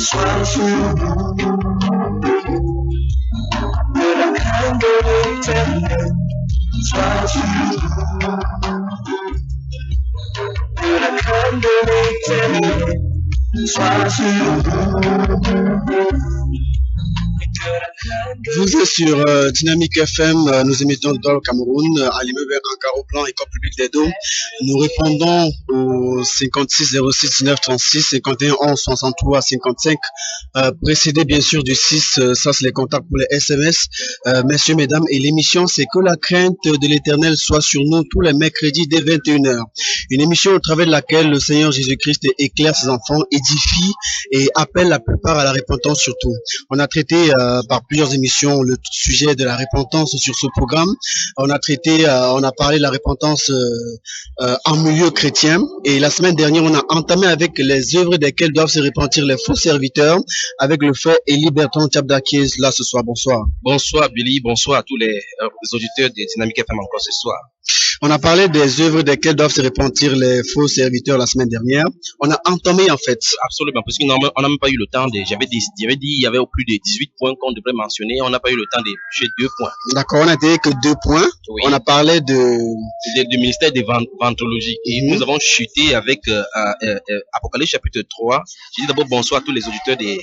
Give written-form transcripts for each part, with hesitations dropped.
sois sur nous. Que la crainte de l'éternel soit sur nous. Que la crainte de l'éternel soit sur nous. Vous êtes sur Dynamique FM, nous émettons dans le Cameroun, à l'immeuble Ankara au plan École publique d'Edo. Nous répondons au 56 06 19 36, 51 11 63 55, précédé bien sûr du 6, ça c'est les contacts pour les SMS. Messieurs, mesdames, et l'émission c'est que la crainte de l'Éternel soit sur nous tous les mercredis dès 21h. Une émission au travers de laquelle le Seigneur Jésus-Christ éclaire ses enfants, édifie et appelle la plupart à la repentance surtout. On a traité par plusieurs émissions le sujet de la repentance sur ce programme. On a parlé de la repentance en milieu chrétien, et la semaine dernière on a entamé avec les œuvres desquelles doivent se repentir les faux serviteurs avec le frère Élie Bertrand Tchabda qui est là ce soir. Bonsoir. Bonsoir Billy, bonsoir à tous les auditeurs de Dynamique FM encore ce soir. On a parlé des œuvres desquelles doivent se repentir les faux serviteurs la semaine dernière. On a entamé en fait. Absolument, parce qu'on n'a même pas eu le temps de... J'avais dit il y avait au plus de 18 points qu'on devrait mentionner. On n'a pas eu le temps de toucher 2 points. D'accord, on n'a été que 2 points. Oui. On a parlé du ministère de ventologie. Et nous avons chuté avec Apocalypse chapitre 3. Je dis d'abord bonsoir à tous les auditeurs des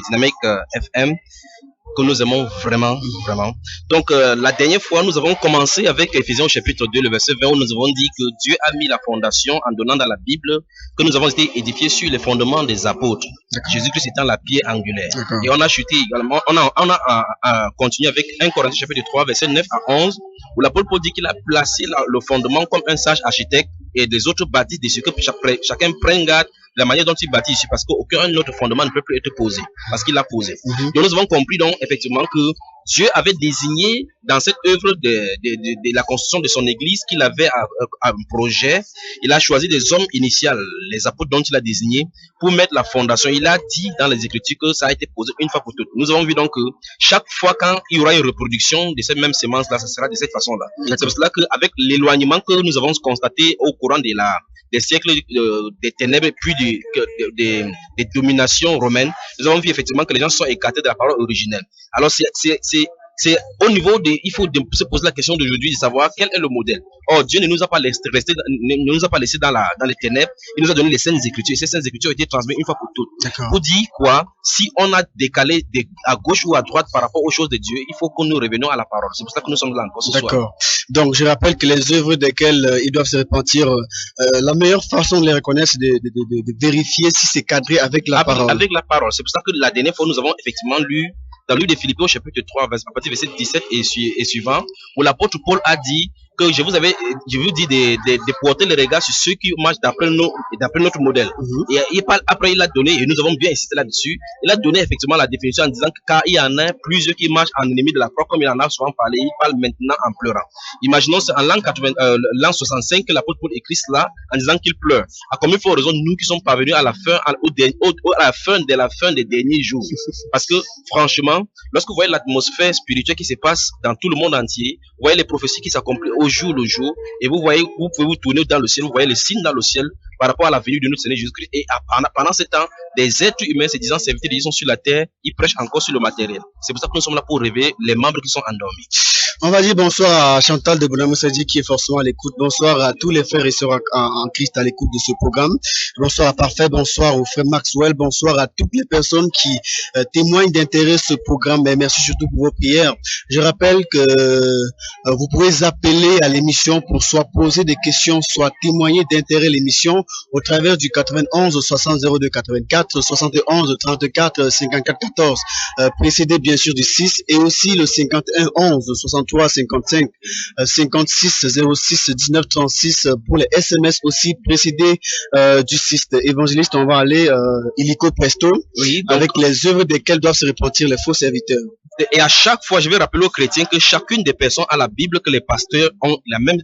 Dynamique FM. Que nous aimons vraiment, vraiment. Donc, la dernière fois, nous avons commencé avec Ephésiens chapitre 2, le verset 20, où nous avons dit que Dieu a mis la fondation en donnant dans la Bible que nous avons été édifiés sur les fondements des apôtres. Jésus-Christ étant la pierre angulaire. Et on a chuté également, on a continué avec 1 Corinthiens chapitre 3, verset 9 à 11, où l'apôtre Paul dit qu'il a placé le fondement comme un sage architecte et des autres bâtissent de ce que chacun prenne garde la manière dont il bâtit ici, parce qu'aucun autre fondement ne peut plus être posé, parce qu'il l'a posé. Donc nous avons compris donc effectivement que Dieu avait désigné dans cette œuvre de la construction de son église qu'il avait un projet. Il a choisi des hommes initiaux, les apôtres dont il a désigné, pour mettre la fondation. Il a dit dans les Écritures que ça a été posé une fois pour toutes. Nous avons vu donc que chaque fois quand il y aura une reproduction de cette même semence-là, ça sera de cette façon-là. C'est pour cela qu'avec l'éloignement que nous avons constaté au courant des siècles des ténèbres et puis des dominations romaines, nous avons vu effectivement que les gens sont écartés de la parole originelle. Alors c'est au niveau il faut se poser la question d'aujourd'hui de savoir quel est le modèle. Or, Dieu ne nous a pas laissé dans les ténèbres, il nous a donné les saintes écritures, et ces saintes écritures ont été transmises une fois pour toutes. Pour dire quoi, si on a décalé à gauche ou à droite par rapport aux choses de Dieu, il faut que nous revenions à la parole. C'est pour ça que nous sommes là encore ce soir. D'accord. Donc, je rappelle que les œuvres desquelles ils doivent se repentir, la meilleure façon de les reconnaître, c'est de vérifier si c'est cadré avec la parole. Avec la parole. C'est pour ça que la dernière fois, nous avons effectivement lu dans le livre de Philippiens, chapitre 3, à partir du verset 17 et suivant, où l'apôtre Paul a dit que je vous dis de porter les regards sur ceux qui marchent d'après notre modèle. Et après, il a donné, et nous avons bien insisté là-dessus, il a donné effectivement la définition en disant que car il y en a plusieurs qui marchent en ennemi de la croix, comme il en a souvent parlé, il parle maintenant en pleurant. Imaginons, c'est en l'an 65 que l'apôtre Paul écrit cela en disant qu'il pleure. À combien de fois raison nous qui sommes parvenus à la fin des derniers jours. Parce que, franchement, lorsque vous voyez l'atmosphère spirituelle qui se passe dans tout le monde entier, vous voyez les prophéties qui s'accomplissent au jour le jour, et vous pouvez vous tourner dans le ciel, vous voyez les signes dans le ciel par rapport à la venue de notre Seigneur Jésus-Christ. Et pendant ce temps, des êtres humains se disant serviteurs de Dieu sont sur la terre, ils prêchent encore sur le matériel. C'est pour ça que nous sommes là pour réveiller les membres qui sont endormis. On va dire bonsoir à Chantal de Bonamoussadi qui est forcément à l'écoute. Bonsoir à tous les frères et sœurs en Christ à l'écoute de ce programme. Bonsoir à Parfait, bonsoir au frère Maxwell, bonsoir à toutes les personnes qui témoignent d'intérêt à ce programme. Et merci surtout pour vos prières. Je rappelle que vous pouvez appeler à l'émission pour soit poser des questions, soit témoigner d'intérêt à l'émission au travers du 91 60 02 84, 71 34 54 14, précédé bien sûr du 6, et aussi le 51 11 63 55 56 06 19 36 pour les SMS, aussi précédé du 6. Évangéliste, on va aller illico presto, oui, donc, avec les œuvres desquelles doivent se repentir les faux serviteurs. Et à chaque fois, je vais rappeler aux chrétiens que chacune des personnes a la Bible, que les pasteurs ont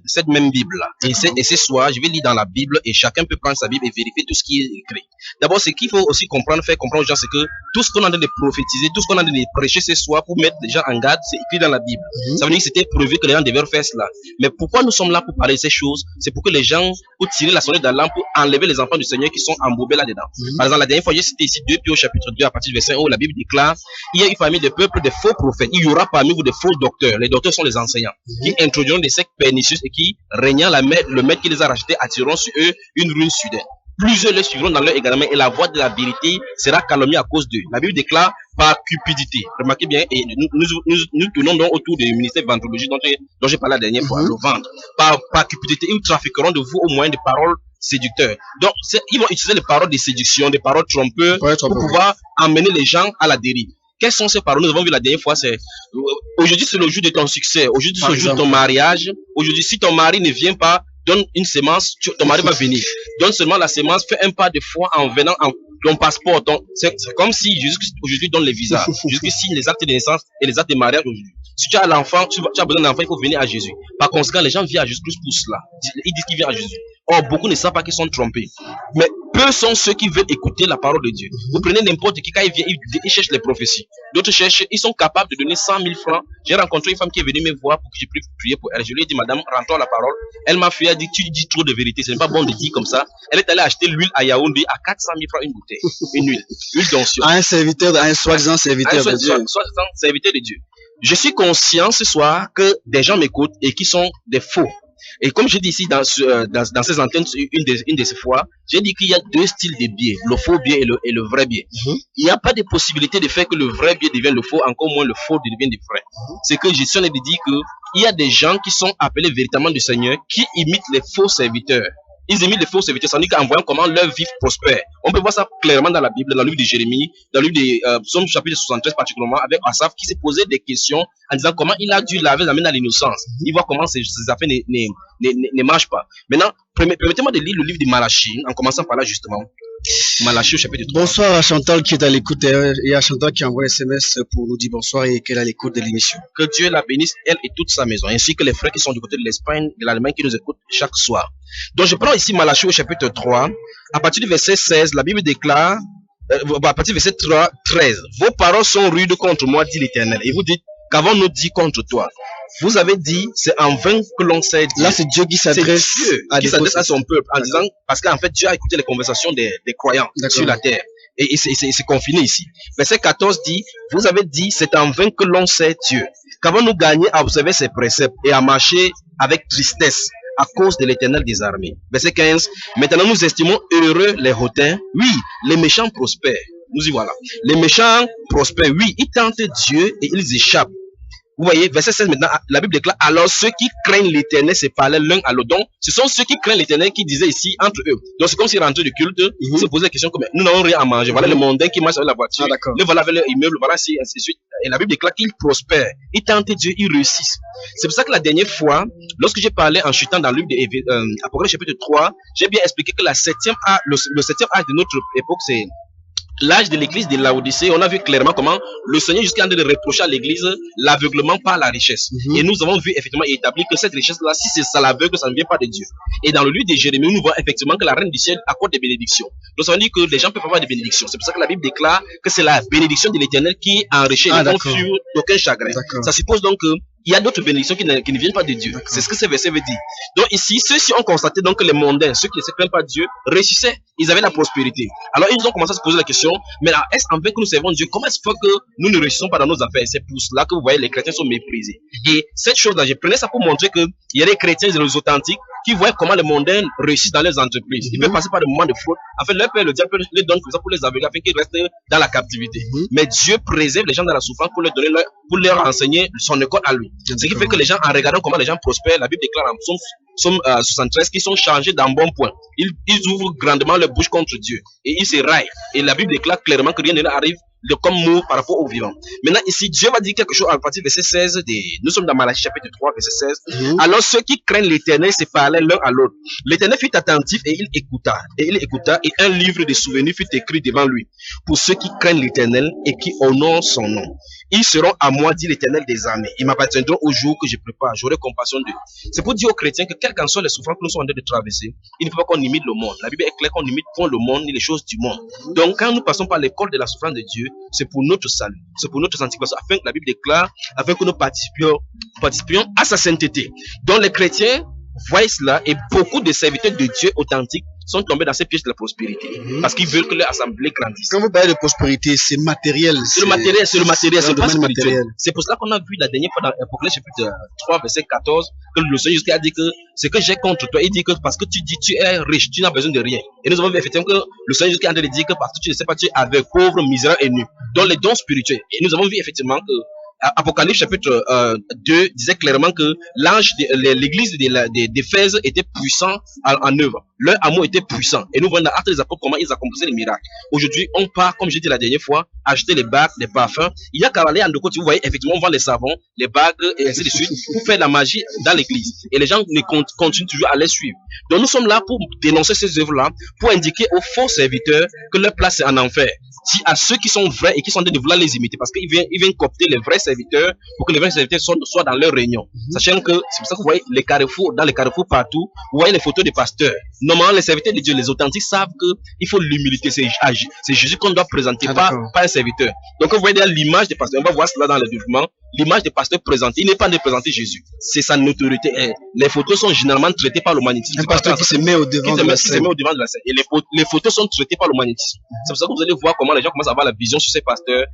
cette même Bible-là. Et ce soir, je vais lire dans la Bible et chacun peut prendre sa Bible et vérifier tout ce qui est écrit. D'abord, ce qu'il faut aussi faire comprendre aux gens, c'est que tout ce qu'on a de prophétiser, tout ce qu'on a de prêcher ce soir pour mettre les gens en garde, c'est écrit dans la Bible. Ça veut dire que c'était prévu que les gens devaient faire cela. Mais pourquoi nous sommes là pour parler de ces choses? C'est pour que les gens, pour tirer la sonnette d'alarme, pour enlever les enfants du Seigneur qui sont embourbés là-dedans. Par exemple, la dernière fois, j'ai cité ici 2 Pierre au chapitre 2 à partir du verset 1 où la Bible déclare, il y a une famille de peuples, de faux prophètes. Il y aura parmi vous de faux docteurs. Les docteurs sont les enseignants qui introduiront des sectes pernicieuses et qui, régnant le maître qui les a rachetés, attireront sur eux une ruine soudaine. Plusieurs les suivront dans leur égarement et la voix de la vérité sera calomniée à cause d'eux. La Bible déclare par cupidité. Remarquez bien, et nous tournons donc autour du ministère de ventologie dont j'ai parlé la dernière fois, le ventre. Par cupidité, ils trafiqueront de vous au moyen de paroles séducteurs. Donc, ils vont utiliser les paroles de séduction, des paroles trompeuses pour pouvoir emmener les gens à la dérive. Quelles sont ces paroles? Nous avons vu la dernière fois, c'est aujourd'hui c'est le jour de ton succès, aujourd'hui c'est le jour de ton mariage, aujourd'hui si ton mari ne vient pas, donne une sémence, ton mari va venir. Donne seulement la sémence, fais un pas de foi en venant en ton passeport. C'est comme si Jésus aujourd'hui donne les visas. Jésus signe les actes de naissance et les actes de mariage aujourd'hui. Si tu as l'enfant, tu as besoin d'un enfant, il faut venir à Jésus. Par conséquent, les gens viennent à Jésus pour cela. Ils disent qu'ils viennent à Jésus. Or, beaucoup ne savent pas qu'ils sont trompés. Mais peu sont ceux qui veulent écouter la parole de Dieu. Vous prenez n'importe qui, quand il vient, il cherche les prophéties. D'autres cherchent, ils sont capables de donner 100 000 francs. J'ai rencontré une femme qui est venue me voir pour que je puisse prier pour elle. Je lui ai dit, madame, rentre la parole. Elle m'a fait, elle a dit, tu dis trop de vérité. Ce n'est pas bon de dire comme ça. Elle est allée acheter l'huile à Yaoundé à 400 000 francs une bouteille. Une huile d'onction. À un serviteur, à un soi-disant serviteur de Dieu. Soi-disant serviteur de Dieu. Je suis conscient ce soir que des gens m'écoutent et qui sont des faux. Et comme je dis ici dans ces antennes, une de ces fois, j'ai dit qu'il y a 2 styles de biais, le faux biais et le vrai biais. Il n'y a pas de possibilité de faire que le vrai biais devienne le faux, encore moins le faux devienne le vrai. C'est que je suis en train de dire qu'il y a des gens qui sont appelés véritablement du Seigneur, qui imitent les faux serviteurs. Ils imitent les faux serviteurs, ça veut dire qu'en voyant comment leur vie prospère. On peut voir ça clairement dans la Bible, dans le livre de Jérémie, dans le livre de Psaume chapitre 73 particulièrement, avec Asaph qui s'est posé des questions en disant comment il a dû laver la main à l'innocence. Il voit comment ces affaires ne marchent pas. Maintenant, permettez-moi de lire le livre de Malachie, en commençant par là justement. Malachie au chapitre 3. Bonsoir à Chantal qui est à l'écoute et à Chantal qui envoie un SMS pour nous dire bonsoir et qu'elle est à l'écoute de l'émission. Que Dieu la bénisse, elle et toute sa maison, ainsi que les frères qui sont du côté de l'Espagne, de l'Allemagne qui nous écoutent chaque soir. Donc je prends ici Malachie au chapitre 3, à partir du verset 16, la Bible déclare, à partir du verset 13, vos paroles sont rudes contre moi, dit l'Éternel. Et vous dites, qu'avons-nous dit contre toi? Vous avez dit, c'est en vain que l'on s'est dit. Là, c'est Dieu qui s'adresse à son peuple en disant, parce qu'en fait, Dieu a écouté les conversations des croyants sur la terre. Et c'est confiné ici. Verset 14 dit, vous avez dit, c'est en vain que l'on sait Dieu. Qu'avons-nous gagné à observer ses préceptes et à marcher avec tristesse à cause de l'Éternel des armées? Verset 15, maintenant nous estimons heureux les hautains. Oui, les méchants prospèrent. Nous y voilà. Les méchants prospèrent. Oui, ils tentent Dieu et ils échappent. Vous voyez, verset 16 maintenant, la Bible déclare, alors ceux qui craignent l'Éternel se parlaient l'un à l'autre. Donc, ce sont ceux qui craignent l'Éternel qui disaient ici entre eux. Donc, c'est comme s'ils rentraient du culte, ils se posaient la question comme, nous n'avons rien à manger. Voilà les mondains qui marchent avec la voiture. Le voilà avec leur immeuble, voilà ainsi de suite. Et la Bible déclare qu'ils prospèrent. Ils tentent Dieu, ils réussissent. C'est pour ça que la dernière fois, lorsque j'ai parlé en chutant dans le livre d'Apocalypse chapitre 3, j'ai bien expliqué que le septième âge de notre époque, c'est l'âge de l'église de Laodicée. On a vu clairement comment le Seigneur jusqu'à en train de reprocher à l'église l'aveuglement par la richesse. Et nous avons vu effectivement et établi que cette richesse-là, si c'est ça l'aveugle, ça ne vient pas de Dieu. Et dans le livre de Jérémie, nous voyons effectivement que la reine du ciel accorde des bénédictions. Donc ça veut dire que les gens peuvent avoir des bénédictions. C'est pour ça que la Bible déclare que c'est la bénédiction de l'Éternel qui enrichit et ne confie d'aucun chagrin. Ça suppose donc que il y a d'autres bénédictions qui ne viennent pas de Dieu. C'est ce que ce verset veut dire. Donc ici, ceux-ci ont constaté donc que les mondains, ceux qui ne se craignent pas Dieu, réussissaient. Ils avaient la prospérité. Alors ils ont commencé à se poser la question, mais là, est-ce en vain que nous servons Dieu? Comment est-ce que nous ne réussissons pas dans nos affaires? C'est pour cela que vous voyez les chrétiens sont méprisés. Et cette chose-là, je prenais ça pour montrer qu'il y a des chrétiens et des authentiques qui voient comment les mondains réussissent dans leurs entreprises. Ils peuvent passer par des moments de fraude. En fait, leur père, le diable les donne comme ça pour les aveugler afin qu'ils restent dans la captivité. Mais Dieu préserve les gens dans la souffrance pour leur enseigner son école à lui. Ce qui fait que les gens, en regardant comment les gens prospèrent, la Bible déclare en Psaume 73 qu'ils sont changés d'un bon point. Ils ouvrent grandement leur bouche contre Dieu et ils se raillent. Et la Bible déclare clairement que rien ne leur arrive de comme mot par rapport aux vivants. Maintenant ici, Dieu va dire quelque chose à partir du verset 16. Nous sommes dans Malachie chapitre 3, verset 16. Alors ceux qui craignent l'Éternel se parlaient l'un à l'autre. L'Éternel fut attentif et il écouta. Et un livre de souvenirs fut écrit devant lui. Pour ceux qui craignent l'Éternel et qui honorent son nom. Ils seront à moi, dit l'Éternel des armées. Ils m'appartiendront au jour que je prépare. J'aurai compassion d'eux. C'est pour dire aux chrétiens que quelles qu'en soient les souffrances que nous sommes en train de traverser, il ne faut pas qu'on imite le monde. La Bible est claire qu'on n'imite point le monde ni les choses du monde. Donc quand nous passons par l'école de la souffrance de Dieu, c'est pour notre salut, c'est pour notre sanctification, afin que la Bible déclare, afin que nous participions à sa sainteté. Donc les chrétiens voient cela et beaucoup de serviteurs de Dieu authentiques sont tombés dans ces pièges de la prospérité parce qu'ils veulent que leur assemblée grandisse. Quand vous parlez de prospérité, c'est matériel. C'est le matériel, c'est pas spirituel. Matériel. C'est pour cela qu'on a vu la dernière fois dans Apocalypse chapitre 3 verset 14 que le Seigneur Jésus a dit que ce que j'ai contre toi, il dit que parce que tu dis tu es riche, tu n'as besoin de rien. Et nous avons vu effectivement que le Seigneur Jésus a dit que parce que tu ne sais pas, tu es avec pauvre, misérable et nu. Donc les dons spirituels. Et nous avons vu effectivement que Apocalypse chapitre 2 disait clairement que l'ange de l'église d'Éphèse était puissant en œuvre. Leur amour était puissant. Et nous voyons dans Actes des Apôtres comment ils accomplissaient les miracles. Aujourd'hui, on part, comme j'ai dit la dernière fois, acheter les bagues, les parfums. Il y a qu'à aller en deux côtés, vous voyez, effectivement, on vend les savons, les bagues et ainsi de suite pour faire la magie dans l'église. Et les gens continuent toujours à les suivre. Donc nous sommes là pour dénoncer ces œuvres-là, pour indiquer aux faux serviteurs que leur place est en enfer. Si à ceux qui sont vrais et qui sont en train de vouloir les imiter, parce qu'ils viennent coopter les vrais serviteurs pour que les vrais serviteurs soient dans leur réunion. Sachant que c'est pour ça que vous voyez les carrefours, dans les carrefours partout, vous voyez les photos des pasteurs. Normalement, les serviteurs de Dieu, les authentiques, savent qu'il faut l'humilité. C'est Jésus qu'on doit présenter, pas un serviteur. Donc, vous voyez l'image des pasteurs, on va voir cela dans le document. L'image des pasteurs présentés, il n'est pas de présenter Jésus. C'est sa notoriété. Les photos sont généralement traitées par le magnétisme. Un pasteur qui se met au devant de la scène. Et les photos sont traitées par le magnétisme. C'est pour ça que vous allez voir comment les gens commencent à avoir la vision sur ces pasteurs,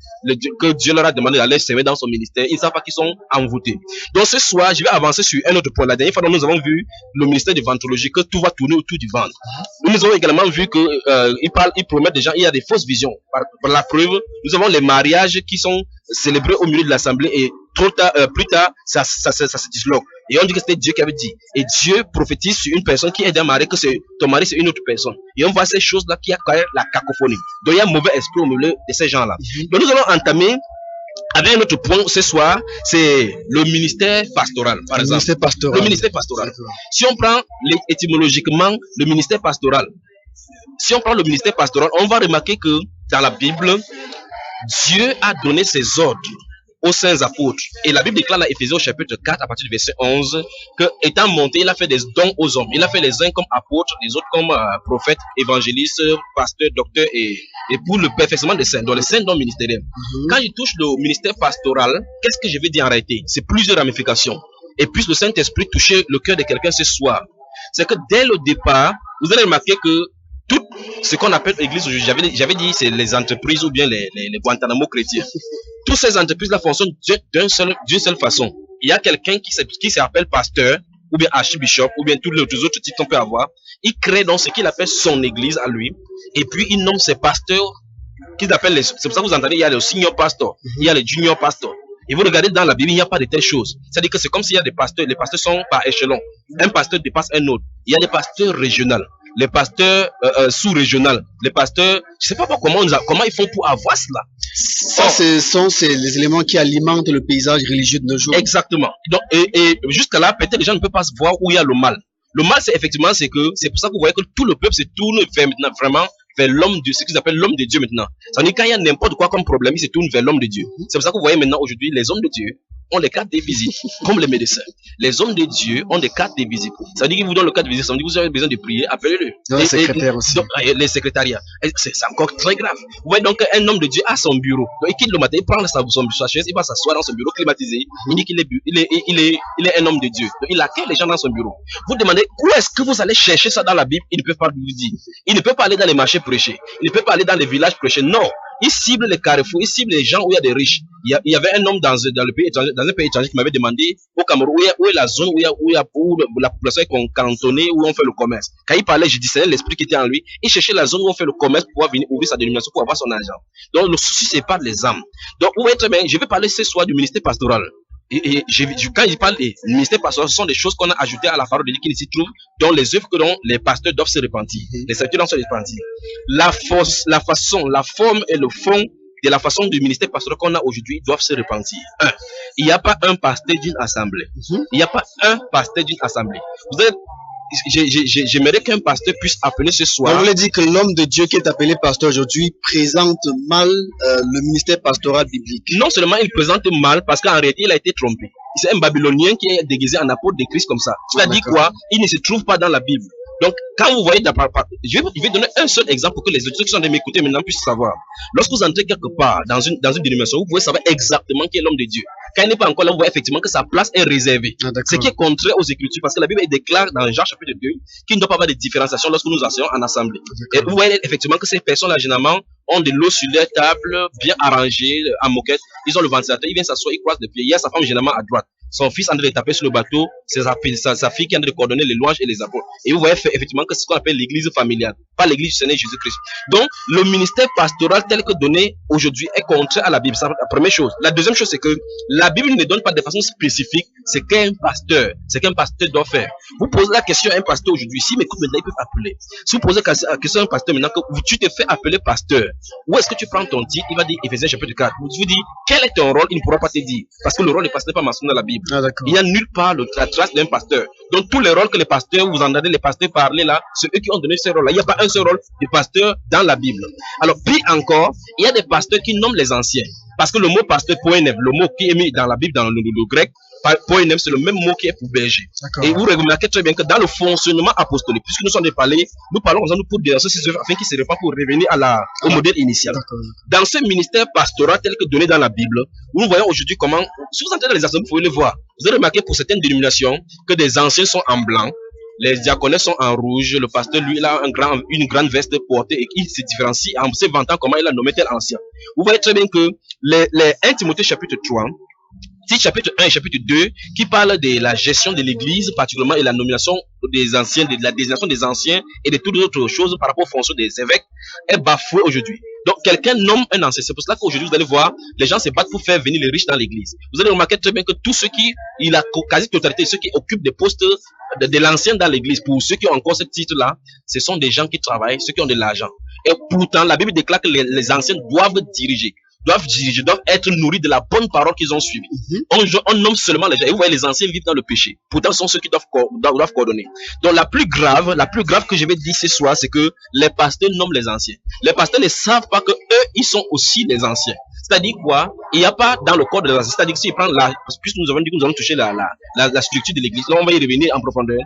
que Dieu leur a demandé d'aller servir dans son ministère. Ils ne savent pas qu'ils sont envoûtés. Donc ce soir, je vais avancer sur un autre point. La dernière fois, nous avons vu le ministère de ventrologie, que tout va tourner autour du ventre. Nous avons également vu qu'ils promettent des gens, il y a des fausses visions. Par la preuve, nous avons les mariages qui sont célébrés au milieu de l'assemblée et plus tard, ça se disloque. Et on dit que c'était Dieu qui avait dit. Et Dieu prophétise sur une personne qui est d'un mari, que ton mari c'est une autre personne. Et on voit ces choses-là qui a quand même la cacophonie. Donc il y a un mauvais esprit au milieu de ces gens-là. Donc nous allons entamer avec un autre point ce soir, c'est le ministère pastoral, par exemple. Le ministère pastoral. Si on prend étymologiquement le ministère pastoral, on va remarquer que dans la Bible, Dieu a donné ses ordres aux saints apôtres. Et la Bible déclare dans Éphésiens chapitre 4 à partir du verset 11 que étant monté, il a fait des dons aux hommes. Il a fait les uns comme apôtres, les autres comme prophètes, évangélistes, pasteurs, docteurs et pour le perfectionnement des saints, dans les saints dons ministériels. Quand je touche le ministère pastoral, qu'est-ce que je vais dire en réalité? C'est plusieurs ramifications. Et puis le Saint-Esprit toucher le cœur de quelqu'un ce soir. C'est que dès le départ, vous allez remarquer que tout ce qu'on appelle l'église aujourd'hui, j'avais dit, c'est les entreprises ou bien les Guantanamo chrétiens. Toutes ces entreprises-là fonctionnent d'une seule façon. Il y a quelqu'un qui s'appelle pasteur, ou bien archbishop, ou bien tous les autres titres qu'on peut avoir. Il crée donc ce qu'il appelle son église à lui, et puis il nomme ses pasteurs, qu'ils appellent c'est pour ça que vous entendez, il y a le senior pastor, il y a le junior pastor. Et vous regardez dans la Bible, il n'y a pas de telles choses. C'est-à-dire que c'est comme s'il y a des pasteurs, les pasteurs sont par échelon. Un pasteur dépasse un autre. Il y a des pasteurs régionaux, les pasteurs sous-régionaux, les pasteurs, je ne sais pas comment ils font pour avoir cela. Ça, ce sont les éléments qui alimentent le paysage religieux de nos jours. Exactement. Donc, et jusqu'à là, peut-être les gens ne peuvent pas voir où il y a le mal. Le mal, c'est effectivement, c'est pour ça que vous voyez que tout le peuple se tourne vers maintenant vraiment vers l'homme de ce qu'ils appellent l'homme de Dieu maintenant. Ça veut dire quand il y a n'importe quoi comme problème, ils se tournent vers l'homme de Dieu. C'est pour ça que vous voyez maintenant aujourd'hui les hommes de Dieu ont les cartes de visite, comme les médecins. Les hommes de Dieu ont des cartes de visite. Ça veut dire qu'ils vous donnent le carte de visite, ça veut dire que vous avez besoin de prier, appelez-le. Les secrétaires aussi. Donc, les secrétariats. C'est encore très grave. Vous voyez donc un homme de Dieu a son bureau. Donc il quitte le matin, il prend sa chaise, il va s'asseoir dans son bureau climatisé. Il dit qu'il est un homme de Dieu. Donc il accueille les gens dans son bureau. Vous demandez où est-ce que vous allez chercher ça dans la Bible, il ne peut pas vous dire. Il ne peut pas aller dans les marchés prêcher. Il ne peut pas aller dans les villages prêcher. Non. Il cible les carrefours, il cible les gens où il y a des riches. Il y avait un homme dans un pays étranger qui m'avait demandé au Cameroun où est la zone où la population est cantonnée, où on fait le commerce. Quand il parlait, je disais l'esprit qui était en lui. Il cherchait la zone où on fait le commerce pour pouvoir venir ouvrir sa dénomination, pour avoir son argent. Donc le souci, c'est pas les âmes. Donc vous voyez très bien, je vais parler ce soir du ministère pastoral. Quand il parle du ministère pastoral, ce sont des choses qu'on a ajoutées à la parole de Dieu qui s'y trouvent, dont les œuvres que les pasteurs doivent se repentir. Les serviteurs doivent se repentir. La façon, la forme et le fond de la façon du ministère pastoral qu'on a aujourd'hui doivent se repentir. Il n'y a pas un pasteur d'une assemblée. Il n'y a pas un pasteur d'une assemblée. J'aimerais qu'un pasteur puisse appeler ce soir. On voulait dire que l'homme de Dieu qui est appelé pasteur aujourd'hui présente mal le ministère pastoral biblique. Non seulement il présente mal, parce qu'en réalité il a été trompé. C'est un Babylonien qui est déguisé en apôtre de Christ comme ça. C'est-à-dire quoi? Il ne se trouve pas dans la Bible. Donc, quand vous voyez, je vais donner un seul exemple pour que les auditeurs qui sont en train de m'écouter maintenant puissent savoir. Lorsque vous entrez quelque part dans une dénomination, vous pouvez savoir exactement qui est l'homme de Dieu. Quand il n'est pas encore là, vous voyez effectivement que sa place est réservée. Ce qui est contraire aux Écritures, parce que la Bible déclare dans Jean chapitre 2 qu'il ne doit pas avoir de différenciation lorsque nous enseignons en assemblée. Et vous voyez effectivement que ces personnes-là, généralement, ont de l'eau sur leur table, bien arrangée, en moquette. Ils ont le ventilateur, ils viennent s'asseoir, ils croisent les pieds. Il y a sa femme généralement à droite. Son fils en train de taper sur le bateau, c'est sa fille qui est en train de coordonner les louanges et les apôtres. Et vous voyez effectivement que c'est ce qu'on appelle l'église familiale, pas l'église du Seigneur Jésus-Christ. Donc, le ministère pastoral tel que donné aujourd'hui est contraire à la Bible. C'est la première chose. La deuxième chose, c'est que la Bible ne donne pas de façon spécifique ce qu'un pasteur doit faire. Vous posez la question à un pasteur aujourd'hui, s'il m'écoute maintenant, il peut appeler. Si vous posez la question à un pasteur maintenant, que tu te fais appeler pasteur, où est-ce que tu prends ton titre? Il va dire Éphésiens chapitre 4. Vous dites, quel est ton rôle? Il ne pourra pas te dire. Parce que le rôle du pasteur n'est pas mentionné dans la Bible. Il n'y a nulle part la trace d'un pasteur. Donc tous les rôles que les pasteurs, vous entendez les pasteurs parler là, c'est eux qui ont donné ce rôle là. Il n'y a pas un seul rôle de pasteur dans la Bible. Alors puis encore, il y a des pasteurs qui nomment les anciens. Parce que le mot pasteur, poénève, le mot qui est mis dans la Bible, dans le grec, poénème, c'est le même mot qui est pour berger. Et vous remarquez très bien que dans le fonctionnement apostolique, puisque nous sommes parlés, nous parlons ensemble pour dénoncer ces œuvres afin qu'ils se répandent pour revenir au modèle initial. Dans ce ministère pastoral tel que donné dans la Bible, nous voyons aujourd'hui comment, si vous entrez dans les assemblées, vous pouvez le voir. Vous avez remarqué pour certaines dénominations que des anciens sont en blanc, les diaconés sont en rouge, le pasteur lui il a une grande veste portée et il se différencie en se vantant comment il a nommé tel ancien. Vous voyez très bien que les 1 Timothée chapitre 3, chapitre 1 et chapitre 2, qui parle de la gestion de l'église, particulièrement, et la nomination des anciens, de la désignation des anciens et de toutes les autres choses par rapport aux fonctions des évêques, est bafouée aujourd'hui. Donc, quelqu'un nomme un ancien. C'est pour cela qu'aujourd'hui, vous allez voir, les gens se battent pour faire venir les riches dans l'église. Vous allez remarquer très bien que tous ceux qui, la quasi-totalité, ceux qui occupent des postes de l'ancien dans l'église, pour ceux qui ont encore ce titre-là, ce sont des gens qui travaillent, ceux qui ont de l'argent. Et pourtant, la Bible déclare que les anciens doivent diriger, doivent être nourris de la bonne parole qu'ils ont suivie. On nomme seulement les gens. Et vous voyez, les anciens vivent dans le péché. Pourtant, ce sont ceux qui doivent coordonner. Donc, la plus grave que je vais dire ce soir, c'est que les pasteurs nomment les anciens. Les pasteurs ne savent pas que eux, ils sont aussi des anciens. C'est-à-dire quoi? Il n'y a pas dans le corps de l'ancien. C'est-à-dire que s'ils prennent puisque nous avons dit que nous allons toucher la structure de l'église, là, on va y revenir en profondeur.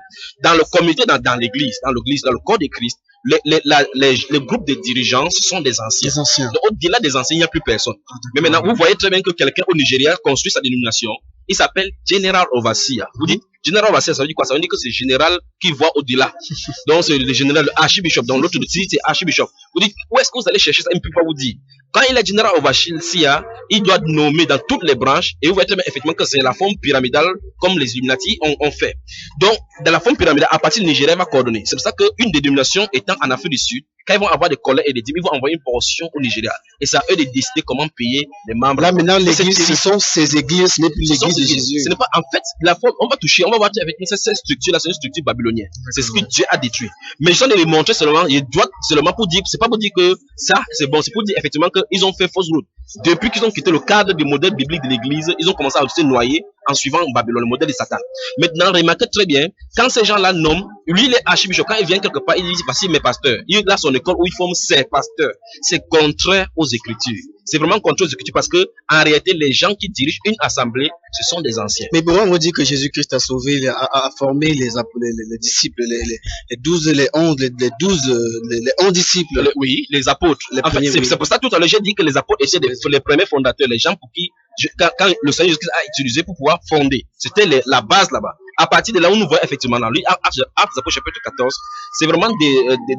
Dans le comité, dans l'église, dans le corps de Christ, les groupes de dirigeants, ce sont des anciens. Au-delà des anciens, il n'y a plus personne. Mais maintenant, vous voyez très bien que quelqu'un au Nigeria construit sa dénomination. Il s'appelle General Overseer. Vous dites, General Overseer, ça veut dire quoi? Ça veut dire que c'est le général qui voit au-delà. Donc, c'est le général, le archbishop. Donc, l'autre titre, c'est archbishop. Vous dites, où est-ce que vous allez chercher ça? Il ne peut pas vous dire. Quand il est General Overseer, il doit nommer dans toutes les branches. Et vous voyez très bien, effectivement, que c'est la forme pyramidale, comme les Illuminati ont fait. Donc, dans la forme pyramidale, à partir du Nigeria, il va coordonner. C'est pour ça qu'une des dénominations étant en Afrique du Sud, quand ils vont avoir des collectes et des dîmes, ils vont envoyer une portion au Nigeria. Et c'est à eux de décider comment payer les membres. Là, maintenant, l'église, ce sont ces églises, ce n'est plus l'église de Jésus. Ce n'est pas, en fait, la forme, on va voir avec cette structure-là, c'est une structure babylonienne. C'est ce que Dieu a détruit. Mais je vais les montrer seulement, seulement pour dire, c'est pas pour dire que ça, c'est bon, c'est pour dire effectivement qu'ils ont fait fausse route. Depuis qu'ils ont quitté le cadre du modèle biblique de l'église, ils ont commencé à se noyer en suivant Babylone, le modèle de Satan. Maintenant, remarquez très bien, quand ces gens-là nomment, lui, il est archbishop, quand il vient quelque part, il dit, voici mes pasteurs. Il a son école où il forme ses pasteurs. C'est contraire aux Écritures. C'est vraiment contraire aux Écritures parce que, en réalité, les gens qui dirigent une assemblée, ce sont des anciens. Mais pourquoi on dit que Jésus-Christ a sauvé, a formé les disciples, les 12, les 11 disciples? Oui, les apôtres. En fait, c'est pour ça tout à l'heure, j'ai dit que les apôtres étaient les premiers fondateurs, les gens pour qui, quand le Seigneur Jésus-Christ a utilisé pour pouvoir fonder. C'était la base là-bas. À partir de là où nous voyons effectivement dans lui, Actes chapitre 14, c'est vraiment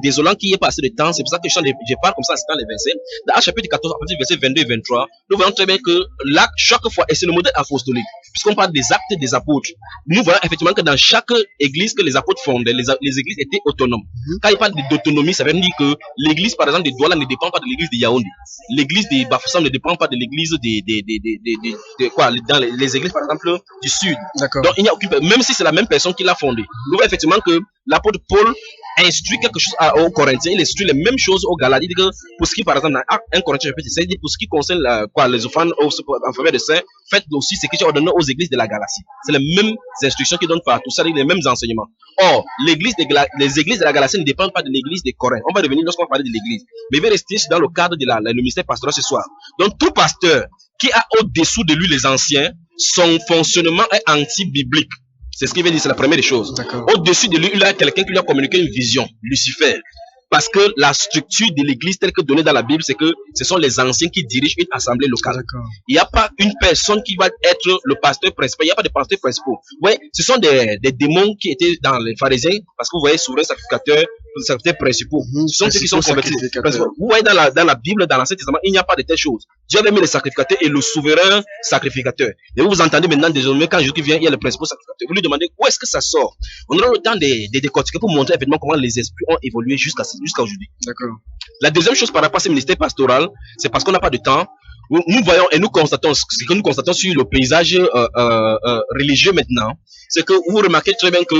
désolant qu'il n'y ait pas assez de temps. C'est pour ça que je parle comme ça, c'est dans les versets. Dans Actes chapitre 14, à partir du verset 22 et 23, nous voyons très bien que l'acte, chaque fois, et c'est le modèle apostolique, puisqu'on parle des actes des apôtres, nous voyons effectivement que dans chaque église que les apôtres fondaient, les églises étaient autonomes. Quand il parle d'autonomie, ça veut dire que l'église, par exemple, de Douala ne dépend pas de l'église de Yaoundé. L'église de Bafoussam ne dépend pas de l'église dans les églises, par exemple, du sud. Donc, il n'y a aucune, même si c'est la même personne qui l'a fondée. Nous voyons effectivement que l'apôtre Paul instruit quelque chose aux Corinthiens, il instruit les mêmes choses aux Galates. Il dit que pour ce qui, par exemple, dans 1 Corinthiens chapitre 16, il dit pour ce qui concerne les offrandes en faveur de saints, faites aussi ce que j'ai ordonné aux églises de la Galatie. C'est les mêmes instructions qui donnent partout, c'est-à-dire les mêmes enseignements. Or, les églises de la Galatie ne dépendent pas de l'église de Corinthe. On va revenir lorsqu'on va parler de l'église. Mais il va rester dans le cadre de le ministère pastoral ce soir. Donc, tout pasteur qui a au-dessous de lui les anciens, son fonctionnement est anti-biblique. C'est ce qu'il veut dire, c'est la première des choses. Au-dessus de lui, il y a quelqu'un qui lui a communiqué une vision, Lucifer. Parce que la structure de l'église telle que donnée dans la Bible, c'est que ce sont les anciens qui dirigent une assemblée locale. Il n'y a pas une personne qui va être le pasteur principal. Il n'y a pas de pasteur principal. Oui, ce sont des démons qui étaient dans les pharisiens, parce que vous voyez souverains sacrificateurs, les sacrificateurs principaux. Ce sont ceux qui sont convertis. Vous voyez dans la Bible, dans l'Ancien Testament, il n'y a pas de telles choses. Dieu avait mis les sacrificateurs et le souverain sacrificateur. Et vous entendez maintenant désormais quand Jésus vient, il y a le principal sacrificateur. Vous lui demandez où est-ce que ça sort. On aura le temps de décortiquer pour montrer évidemment comment les esprits ont évolué jusqu'à aujourd'hui. La deuxième chose par rapport à ce ministère pastoral, c'est parce qu'on n'a pas de temps. Nous voyons et nous constatons, ce que nous constatons sur le paysage religieux maintenant, c'est que vous remarquez très bien que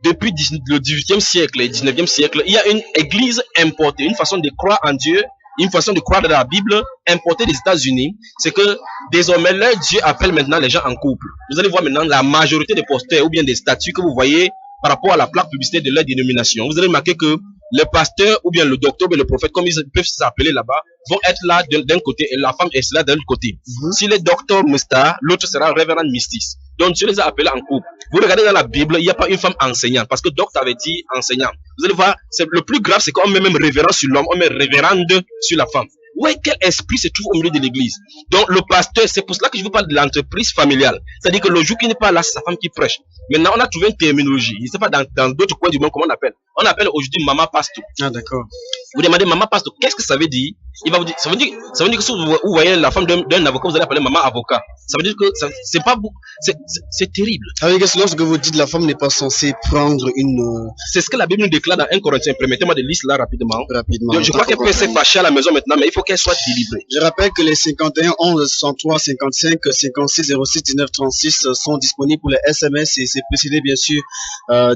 depuis le 18e siècle et 19e siècle, il y a une église importée, une façon de croire en Dieu, une façon de croire dans la Bible importée des États-Unis. C'est que désormais, leur Dieu appelle maintenant les gens en couple. Vous allez voir maintenant la majorité des posters ou bien des statuts que vous voyez par rapport à la plaque publicitaire de leur dénomination. Vous allez remarquer que le pasteur ou bien le docteur ou le prophète, comme ils peuvent s'appeler là-bas, vont être là d'un côté et la femme est là de l'autre côté. Si le docteur Mustar, l'autre sera révérend Mystis. Donc Dieu les a appelés en couple. Vous regardez dans la Bible, il n'y a pas une femme enseignante parce que docteur avait dit enseignant. Vous allez voir, le plus grave, c'est qu'on met même révérend sur l'homme, on met révérende sur la femme. Ouais, quel esprit se trouve au milieu de l'église? Donc, le pasteur, c'est pour cela que je vous parle de l'entreprise familiale. C'est-à-dire que le jour qui n'est pas là, c'est sa femme qui prêche. Maintenant, on a trouvé une terminologie. Je ne sais pas dans d'autres coins du monde comment on appelle. On appelle aujourd'hui maman pasteur. Ah, d'accord. Vous demandez maman pasteur, qu'est-ce que ça veut dire? Il va vous dire, ça veut dire que si vous voyez la femme d'un avocat, vous allez appeler maman avocat. Ça veut dire que c'est pas beaucoup, c'est terrible. Avec lorsque vous dites la femme n'est pas censée prendre une... C'est ce que la Bible nous déclare dans 1 Corinthiens. Permettez-moi de lire cela rapidement. Donc, je crois qu'elle peut se fâcher à la maison maintenant, mais il faut qu'elle soit délivrée. Je rappelle que les 51 11 63 55 56 06 19 36 sont disponibles pour les SMS et c'est précédé bien sûr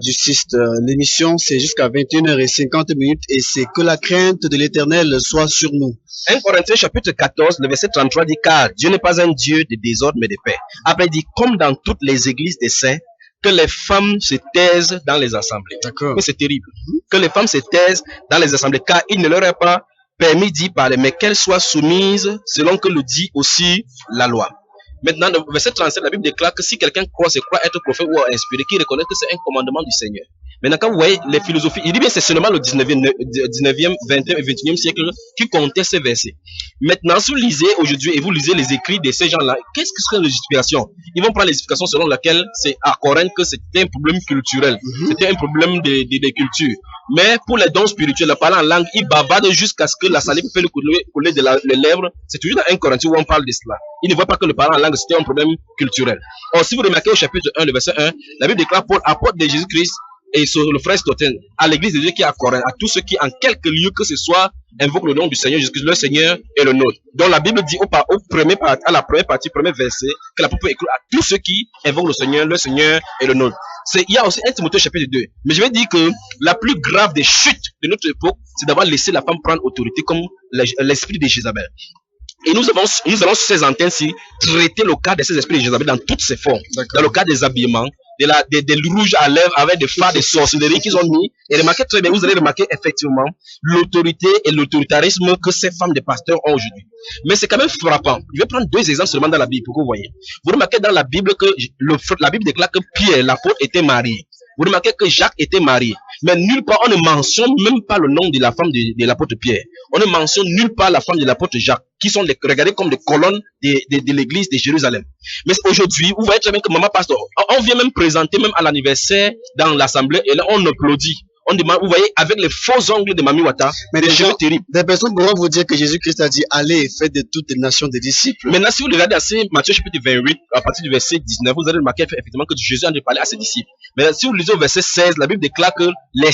du site. L'émission c'est jusqu'à 21h50 et c'est que la crainte de l'Éternel soit sur nous. 1 Corinthiens chapitre 14, le verset 33 dit car Dieu n'est pas un Dieu de désordre mais de paix. Après il dit comme dans toutes les églises des saints, que les femmes se taisent dans les assemblées. D'accord. Mais c'est terrible. Que les femmes se taisent dans les assemblées car il ne leur est pas permis d'y parler, mais qu'elles soient soumises selon que le dit aussi la loi. Maintenant, le verset 37, la Bible déclare que si quelqu'un croit être prophète ou inspiré, qu'il reconnaît que c'est un commandement du Seigneur. Maintenant, quand vous voyez les philosophies, il dit bien c'est seulement le 19e, 20e et 21e siècle qui comptait ces versets. Maintenant, si vous lisez aujourd'hui et vous lisez les écrits de ces gens-là, qu'est-ce que c'est les justifications? Ils vont prendre les justifications selon laquelle c'est à Corinthe que c'était un problème culturel. C'était un problème de culture. Mais pour les dons spirituels, le parler en langue, ils bavardent jusqu'à ce que la salive fait le couler de les lèvres. C'est toujours dans 1 Corinthiens où on parle de cela. Ils ne voient pas que le parler en langue, c'était un problème culturel. Or, si vous remarquez au chapitre 1, le verset 1, la Bible déclare Paul, apôtre de Jésus-Christ, et sur le frère Stoten, à l'église de Dieu qui est à Corinthe, à tous ceux qui, en quelque lieu que ce soit, invoquent le nom du Seigneur Jésus-Christ, le Seigneur et le nôtre. Donc la Bible dit à la première partie, premier verset, que la Bible peut écrire à tous ceux qui invoquent le Seigneur et le nôtre. Il y a aussi 1 Timothée chapitre 2. Mais je vais dire que la plus grave des chutes de notre époque, c'est d'avoir laissé la femme prendre autorité comme l'esprit de Jézabel. Et nous allons sur ces antennes-ci traiter le cas de ces esprits de Jézabel dans toutes ses formes. Dans le cas des habillements, des rouges à lèvres avec des fards de sorcellerie qu'ils ont mis. Et remarquez très bien, vous allez remarquer effectivement l'autorité et l'autoritarisme que ces femmes de pasteurs ont aujourd'hui. Mais c'est quand même frappant. Je vais prendre deux exemples seulement dans la Bible pour que vous voyez. Vous remarquez dans la Bible que la Bible déclare que Pierre, l'apôtre, était marié. Vous remarquez que Jacques était marié. Mais nulle part, on ne mentionne même pas le nom de la femme de l'apôtre Pierre. On ne mentionne nulle part la femme de l'apôtre Jacques, qui sont regardées comme des colonnes de l'église de Jérusalem. Mais aujourd'hui, vous voyez très bien que maman pasteur, on vient même présenter même à l'anniversaire dans l'assemblée, et là, on applaudit. On demande, vous voyez, avec les faux ongles de Mami Wata, mais des cheveux terribles. Des personnes pourront vous dire que Jésus-Christ a dit, allez et faites de toutes les nations des disciples. Maintenant, si vous regardez assez Matthieu chapitre 28, à partir du verset 19, vous allez remarquer effectivement que Jésus a parlé à ses disciples. Mais si vous lisez au verset 16, la Bible déclare que les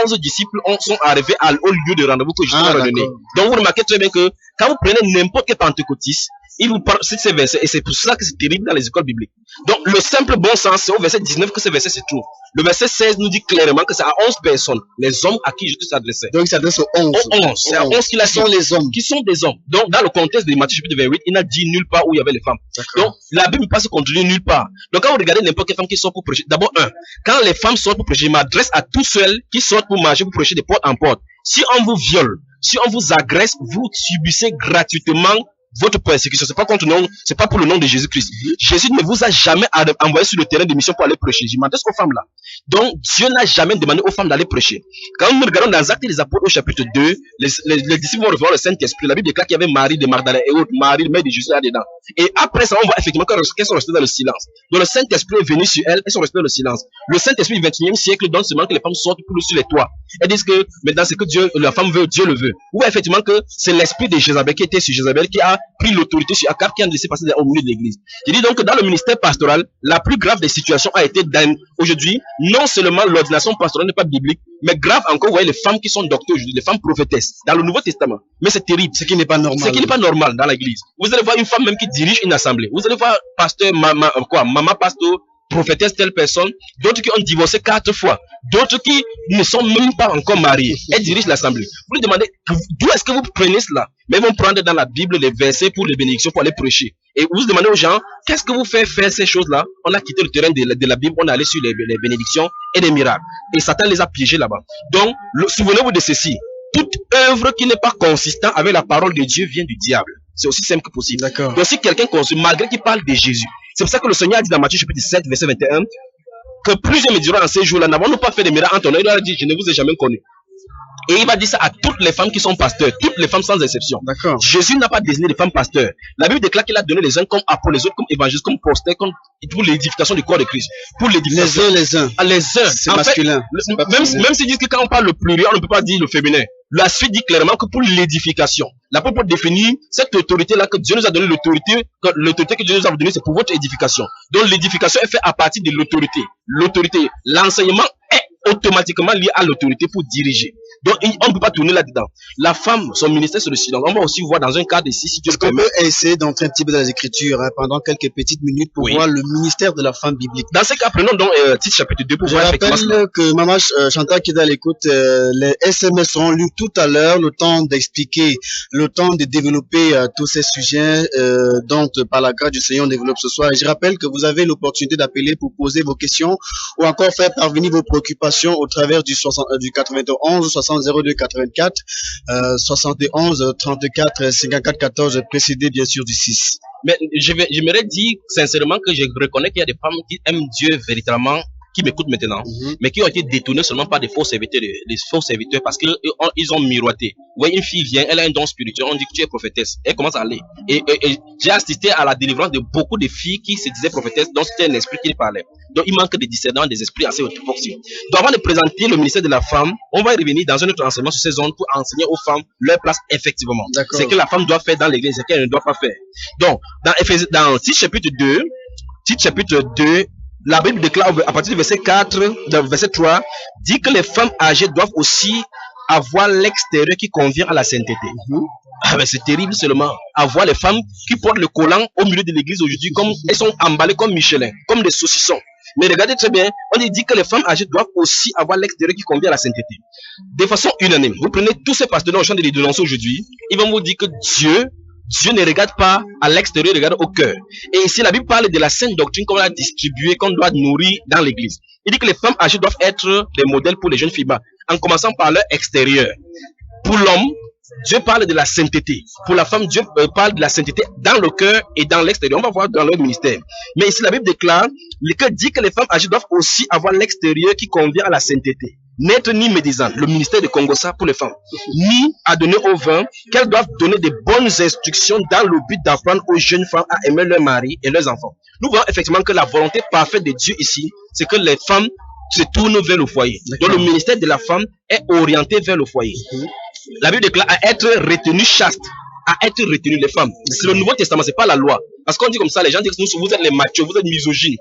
11 disciples sont arrivés au lieu de rendez-vous que Jésus a donné. Donc vous remarquez très bien que quand vous prenez n'importe quel pentecôtiste, il vous parle de ces versets, et c'est pour cela que c'est terrible dans les écoles bibliques. Donc, le simple bon sens, c'est au verset 19 que ces versets se trouvent. Le verset 16 nous dit clairement que c'est à 11 personnes, les hommes à qui Jésus s'adressait. Donc, il s'adresse aux 11. C'est à 11 qu'il a dit. Qui sont les hommes. Qui sont des hommes. Donc, dans le contexte de Matthieu chapitre 28, il n'a dit nulle part où il y avait les femmes. Donc, la Bible ne peut pas se contredire nulle part. Donc, quand vous regardez n'importe quelle femme qui sort pour prêcher, d'abord, quand les femmes sortent pour prêcher, je m'adresse à tous ceux qui sortent pour marcher, pour prêcher de porte en porte. Si on vous viole, si on vous agresse, vous subissez gratuitement votre persécution, c'est pas contre nous, c'est pas pour le nom de Jésus-Christ. Jésus ne vous a jamais envoyé sur le terrain de mission pour aller prêcher. Je m'adresse aux femmes là. Donc, Dieu n'a jamais demandé aux femmes d'aller prêcher. Quand nous regardons dans Actes des Apôtres au chapitre 2, les disciples vont recevoir le Saint-Esprit. La Bible déclare qu'il y avait Marie de Magdalene et autres, Marie, mère de Jésus là-dedans. Et après ça, on voit effectivement qu'elles sont restées dans le silence. Donc, le Saint-Esprit est venu sur elles, elles sont restées dans le silence. Le Saint-Esprit du 21e siècle donne seulement que les femmes sortent sur les toits. Elles disent que maintenant, c'est que Dieu, la femme veut, Dieu le veut. Ou effectivement que c'est l'esprit de Jézabel qui était sur Jézabel qui a pris l'autorité sur Akab qui a laissé passer au milieu de l'église. Je dis donc que dans le ministère pastoral, la plus grave des situations a été aujourd'hui, non seulement l'ordination pastorale n'est pas biblique, mais grave encore, vous voyez les femmes qui sont docteurs aujourd'hui, les femmes prophétesses, dans le Nouveau Testament. Mais c'est terrible. Ce qui n'est pas normal. Ce qui n'est pas normal dans l'église. Vous allez voir une femme même qui dirige une assemblée. Vous allez voir pasteur, maman pasteur, prophétesse telle personne, d'autres qui ont divorcé 4 fois, d'autres qui ne sont même pas encore mariés. Elles dirigent l'assemblée. Vous lui demandez d'où est-ce que vous prenez cela? Mais ils vont prendre dans la Bible les versets pour les bénédictions, pour aller prêcher. Et vous demandez aux gens, qu'est-ce que vous faites faire ces choses-là? On a quitté le terrain de la Bible, on est allé sur les bénédictions et les miracles. Et Satan les a piégés là-bas. Donc, souvenez-vous de ceci. Toute œuvre qui n'est pas consistante avec la parole de Dieu vient du diable. C'est aussi simple que possible. D'accord. Donc si quelqu'un consulte, malgré qu'il parle de Jésus, c'est pour ça que le Seigneur a dit dans Matthieu chapitre 7, verset 21, que plusieurs me diront en ces jours-là, n'avons-nous pas fait des miracles en ton nom? Il leur a dit, je ne vous ai jamais connu. Et il va dire ça à toutes les femmes qui sont pasteurs, toutes les femmes sans exception. D'accord. Jésus n'a pas désigné les femmes pasteurs. La Bible déclare qu'il a donné les uns comme apôtres, les autres comme évangélistes, comme prophètes, comme pour l'édification du corps de Christ. Pour l'édification. Les uns. Ah, les uns. C'est En masculin. fait, même s'ils disent que quand on parle le pluriel, on ne peut pas dire le féminin. La suite dit clairement que pour l'édification, l'apôtre définit cette autorité-là que Dieu nous a donné, l'autorité que Dieu nous a donnée, c'est pour votre édification. Donc l'édification est faite à partir de l'autorité. L'autorité, l'enseignement est automatiquement lié à l'autorité pour diriger. Donc on ne peut pas tourner là-dedans. La femme, son ministère sur le silence. On va aussi voir dans un cas ici, si Dieu Est-ce qu'on peut essayer d'entrer un petit peu dans les Écritures pendant quelques petites minutes pour voir le ministère de la femme biblique? Dans ce cas, prenons donc Tite chapitre 2 pour Je voir rappelle effectivement que Maman Chantal qui est à l'écoute, les SMS seront lus tout à l'heure, le temps d'expliquer, le temps de développer tous ces sujets dont par la grâce du Seigneur on développe ce soir. Et je rappelle que vous avez l'opportunité d'appeler pour poser vos questions ou encore faire parvenir vos préoccupations au travers du 91 60 02 84 71 34 54 14 précédé bien sûr du 6. Mais j'aimerais dire sincèrement que je reconnais qu'il y a des femmes qui aiment Dieu véritablement, qui m'écoutent maintenant, mais qui ont été détournées seulement par des faux serviteurs, parce qu'ils ont miroité. Vous voyez, une fille vient, elle a un don spirituel, on dit que tu es prophétesse, elle commence à aller. Et j'ai assisté à la délivrance de beaucoup de filles qui se disaient prophétesses, donc c'était un esprit qui parlait. Donc il manque de discernement des esprits assez orthodoxes. Donc avant de présenter le ministère de la femme, on va revenir dans un autre enseignement sur ces zones pour enseigner aux femmes leur place effectivement. C'est que la femme doit faire dans l'église, c'est qu'elle ne doit pas faire. Donc, dans Tite chapitre 2, la Bible déclare à partir du verset 4, du verset 3, dit que les femmes âgées doivent aussi avoir l'extérieur qui convient à la sainteté. Ah ben c'est terrible seulement. Avoir les femmes qui portent le collant au milieu de l'église aujourd'hui, comme elles sont emballées comme Michelin, comme des saucissons. Mais regardez très bien, on dit que les femmes âgées doivent aussi avoir l'extérieur qui convient à la sainteté. De façon unanime, vous prenez tous ces pasteurs au champ de les dénoncer aujourd'hui, ils vont vous dire que Dieu ne regarde pas à l'extérieur, il regarde au cœur. Et ici, la Bible parle de la sainte doctrine qu'on doit distribuer, qu'on doit nourrir dans l'église. Il dit que les femmes âgées doivent être des modèles pour les jeunes filles, en commençant par leur extérieur. Pour l'homme, Dieu parle de la sainteté. Pour la femme, Dieu parle de la sainteté dans le cœur et dans l'extérieur. On va voir dans leur ministère. Mais ici, la Bible déclare, dit que les femmes âgées doivent aussi avoir l'extérieur qui convient à la sainteté. N'être ni médisant, le ministère de Congossa pour les femmes, ni à donner au vin, qu'elles doivent donner de bonnes instructions dans le but d'apprendre aux jeunes femmes à aimer leur mari et leurs enfants. Nous voyons effectivement que la volonté parfaite de Dieu ici, c'est que les femmes se tournent vers le foyer. Donc le ministère de la femme est orienté vers le foyer. La Bible déclare à être retenu chaste, à être retenu les femmes. C'est le Nouveau Testament, c'est pas la loi. Parce qu'on dit comme ça, les gens disent que vous êtes les machos, vous êtes misogynes.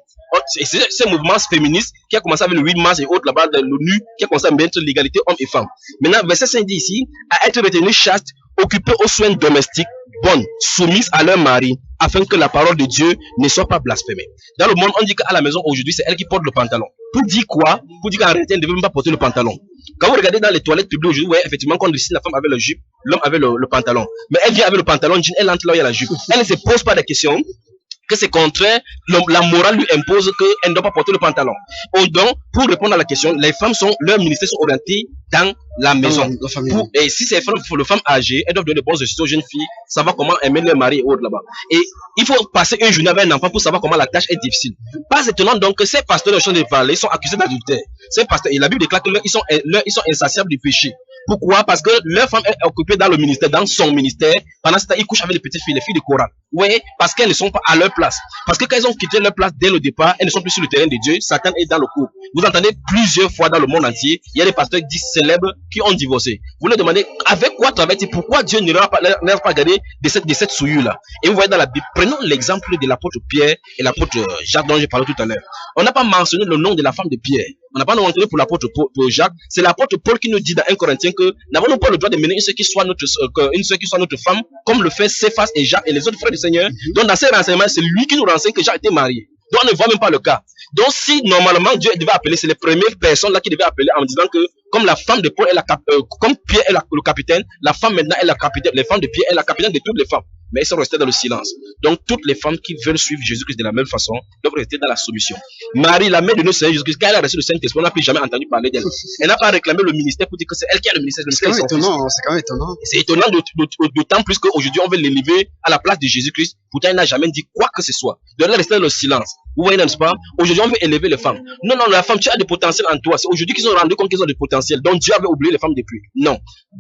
C'est ce mouvement féministe qui a commencé avec le 8 mars et autres là-bas de l'ONU, qui a commencé à mettre l'égalité hommes et femmes. Maintenant, verset 5 dit ici, à être retenu chaste, occupés aux soins domestiques, bonnes, soumises à leur mari, afin que la parole de Dieu ne soit pas blasphémée. Dans le monde, on dit qu'à la maison aujourd'hui, c'est elle qui porte le pantalon. Pour dire quoi? Pour dire qu'en réalité, elle ne devait même pas porter le pantalon. Quand vous regardez dans les toilettes publiques aujourd'hui, vous voyez effectivement qu'on décide la femme avec le jupe, l'homme avec le pantalon. Mais elle vient avec le pantalon, elle entre là où il y a la jupe. Elle ne se pose pas de questions. que c'est contraire, la morale lui impose qu'elle ne doit pas porter le pantalon. Donc, pour répondre à la question, les femmes leurs ministères sont orientés dans la maison. La famille. Et si c'est les femmes âgées, elles doivent donner de bonnes instructions aux jeunes filles, savoir comment aimer leur mari et autres là-bas. Et il faut passer une journée avec un enfant pour savoir comment la tâche est difficile. Pas étonnant donc que ces pasteurs de champ de vallée sont accusés d'adultère. Ces pasteurs, et la Bible déclare qu'ils sont insatiables du péché. Pourquoi? Parce que leur femme est occupée dans le ministère, dans son ministère. Pendant ce temps, ils couchent avec les petites filles, les filles de Coran. Oui, parce qu'elles ne sont pas à leur place. Parce que quand elles ont quitté leur place dès le départ, elles ne sont plus sur le terrain de Dieu. Satan est dans le coup. Vous entendez plusieurs fois dans le monde entier, il y a des pasteurs dits célèbres qui ont divorcé. Vous leur demandez avec quoi travailler, pourquoi Dieu ne leur a pas gardé de cette souillure-là. Et vous voyez dans la Bible, prenons l'exemple de l'apôtre Pierre et l'apôtre Jacques dont j'ai parlé tout à l'heure. On n'a pas mentionné le nom de la femme de Pierre. On n'a pas mentionné pour l'apôtre Jacques. C'est l'apôtre Paul qui nous dit dans 1 Corinthiens que n'avons-nous pas le droit de mener une seule qui soit notre femme, comme le fait Céphas et Jacques et les autres frères du Seigneur. Donc dans ces renseignements, c'est lui qui nous renseigne que Jacques était marié. Donc on ne voit même pas le cas. Donc si normalement Dieu devait appeler, c'est les premières personnes là qui devaient appeler en disant que comme la femme de Paul est comme Pierre est le capitaine, la femme maintenant est la capitaine, les femmes de Pierre est la capitaine de toutes les femmes. Mais elles sont restées dans le silence. Donc toutes les femmes qui veulent suivre Jésus-Christ de la même façon doivent rester dans la soumission. Marie, la mère de notre Seigneur Jésus-Christ, quand elle a reçu le Saint-Esprit, on n'a plus jamais entendu parler d'elle. Elle n'a pas réclamé le ministère pour dire que c'est elle qui a le ministère. C'est quand même étonnant. C'est quand même étonnant. C'est étonnant d'autant plus qu'aujourd'hui on veut l'élever à la place de Jésus-Christ. Pourtant il n'a jamais dit quoi que ce soit. De rester dans le silence. Vous voyez, n'est-ce pas? Aujourd'hui on veut élever les femmes. Non, la femme, tu as du potentiel en toi. C'est aujourd'hui qu'ils ont rendu compte qu'ils ont du potentiel. Donc Dieu avait oublié les femmes depuis. Non.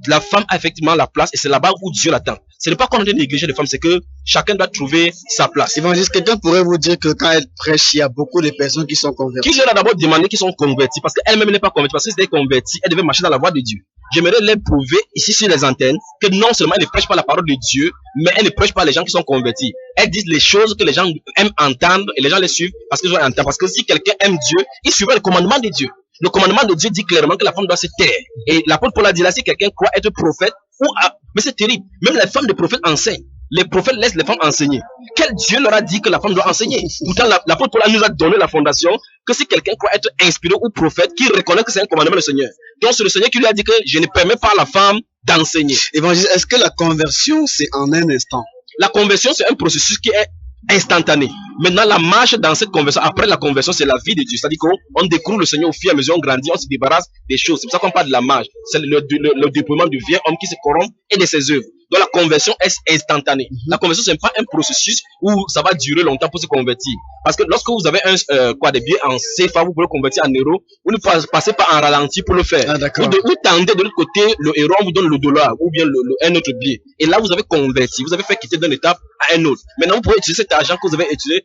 La femme a effectivement la place et c'est là-bas où Dieu l'attend. Ce n'est pas qu'on a négligé les femmes, c'est que chacun doit trouver sa place. Évangéliste, quelqu'un pourrait vous dire que quand elle prêche, il y a beaucoup de personnes qui sont converties. Qui leur a d'abord demandé qu'ils sont convertis? Parce qu'elle-même n'est pas convertie. Parce que si elle était convertie, elle devait marcher dans la voie de Dieu. J'aimerais leur prouver ici sur les antennes que non seulement elle ne prêche pas la parole de Dieu, mais elle ne prêche pas les gens qui sont convertis. Elle dit les choses que les gens aiment entendre et les gens les suivent parce qu'ils ont entendu. Parce que si quelqu'un aime Dieu, il suivra le commandement de Dieu. Le commandement de Dieu dit clairement que la femme doit se taire. Et l'apôtre Paul a dit là, si quelqu'un croit être prophète, mais c'est terrible. Même les femmes de prophètes enseignent. Les prophètes laissent les femmes enseigner. Quel Dieu leur a dit que la femme doit enseigner? Pourtant, l'apôtre Paul nous a donné la fondation que si quelqu'un croit être inspiré ou prophète, qu'il reconnaît que c'est un commandement du Seigneur. Donc c'est le Seigneur qui lui a dit que je ne permets pas à la femme d'enseigner. Évangéliste, est-ce que la conversion, c'est en un instant? La conversion, c'est un processus qui est instantané. Maintenant, la marche dans cette conversion, après la conversion, c'est la vie de Dieu. C'est-à-dire qu'on découvre le Seigneur au fur et à mesure, on grandit, on se débarrasse des choses. C'est pour ça qu'on parle de la marche. C'est le déploiement du vieil homme qui se corrompt et de ses œuvres. Donc la conversion est instantanée. La conversion, ce n'est pas un processus où ça va durer longtemps pour se convertir. Parce que lorsque vous avez des billets en CFA, vous pouvez convertir en euros, vous ne passez pas en ralenti pour le faire. Ah, vous tendez de l'autre côté le euro, on vous donne le dollar ou bien un autre billet. Et là, vous avez converti, vous avez fait quitter d'une étape à un autre. Maintenant, vous pouvez utiliser cet argent que vous avez utilisé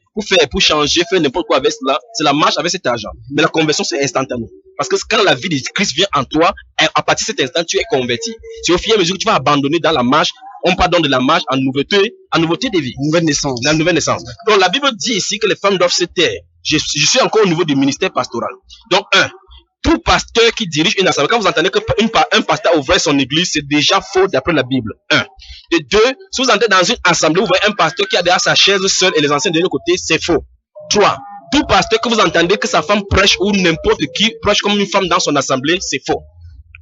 pour changer, faire n'importe quoi avec cela. C'est la marche avec cet argent. Mais la conversion, c'est instantané. Parce que quand la vie de Christ vient en toi, à partir de cet instant, tu es converti. C'est au fur et à mesure que tu vas abandonner dans la marche, on pardonne de la marche en nouveauté de vie. Nouvelle naissance. La nouvelle naissance. Donc la Bible dit ici que les femmes doivent se taire. Je suis encore au niveau du ministère pastoral. Donc tout pasteur qui dirige une assemblée, quand vous entendez qu'un pasteur ouvre son église, c'est déjà faux d'après la Bible. Et deux, si vous entrez dans une assemblée, vous voyez un pasteur qui a derrière sa chaise seul et les anciens de l'autre côté, c'est faux. 3. Tout pasteur que vous entendez que sa femme prêche ou n'importe qui prêche comme une femme dans son assemblée, c'est faux.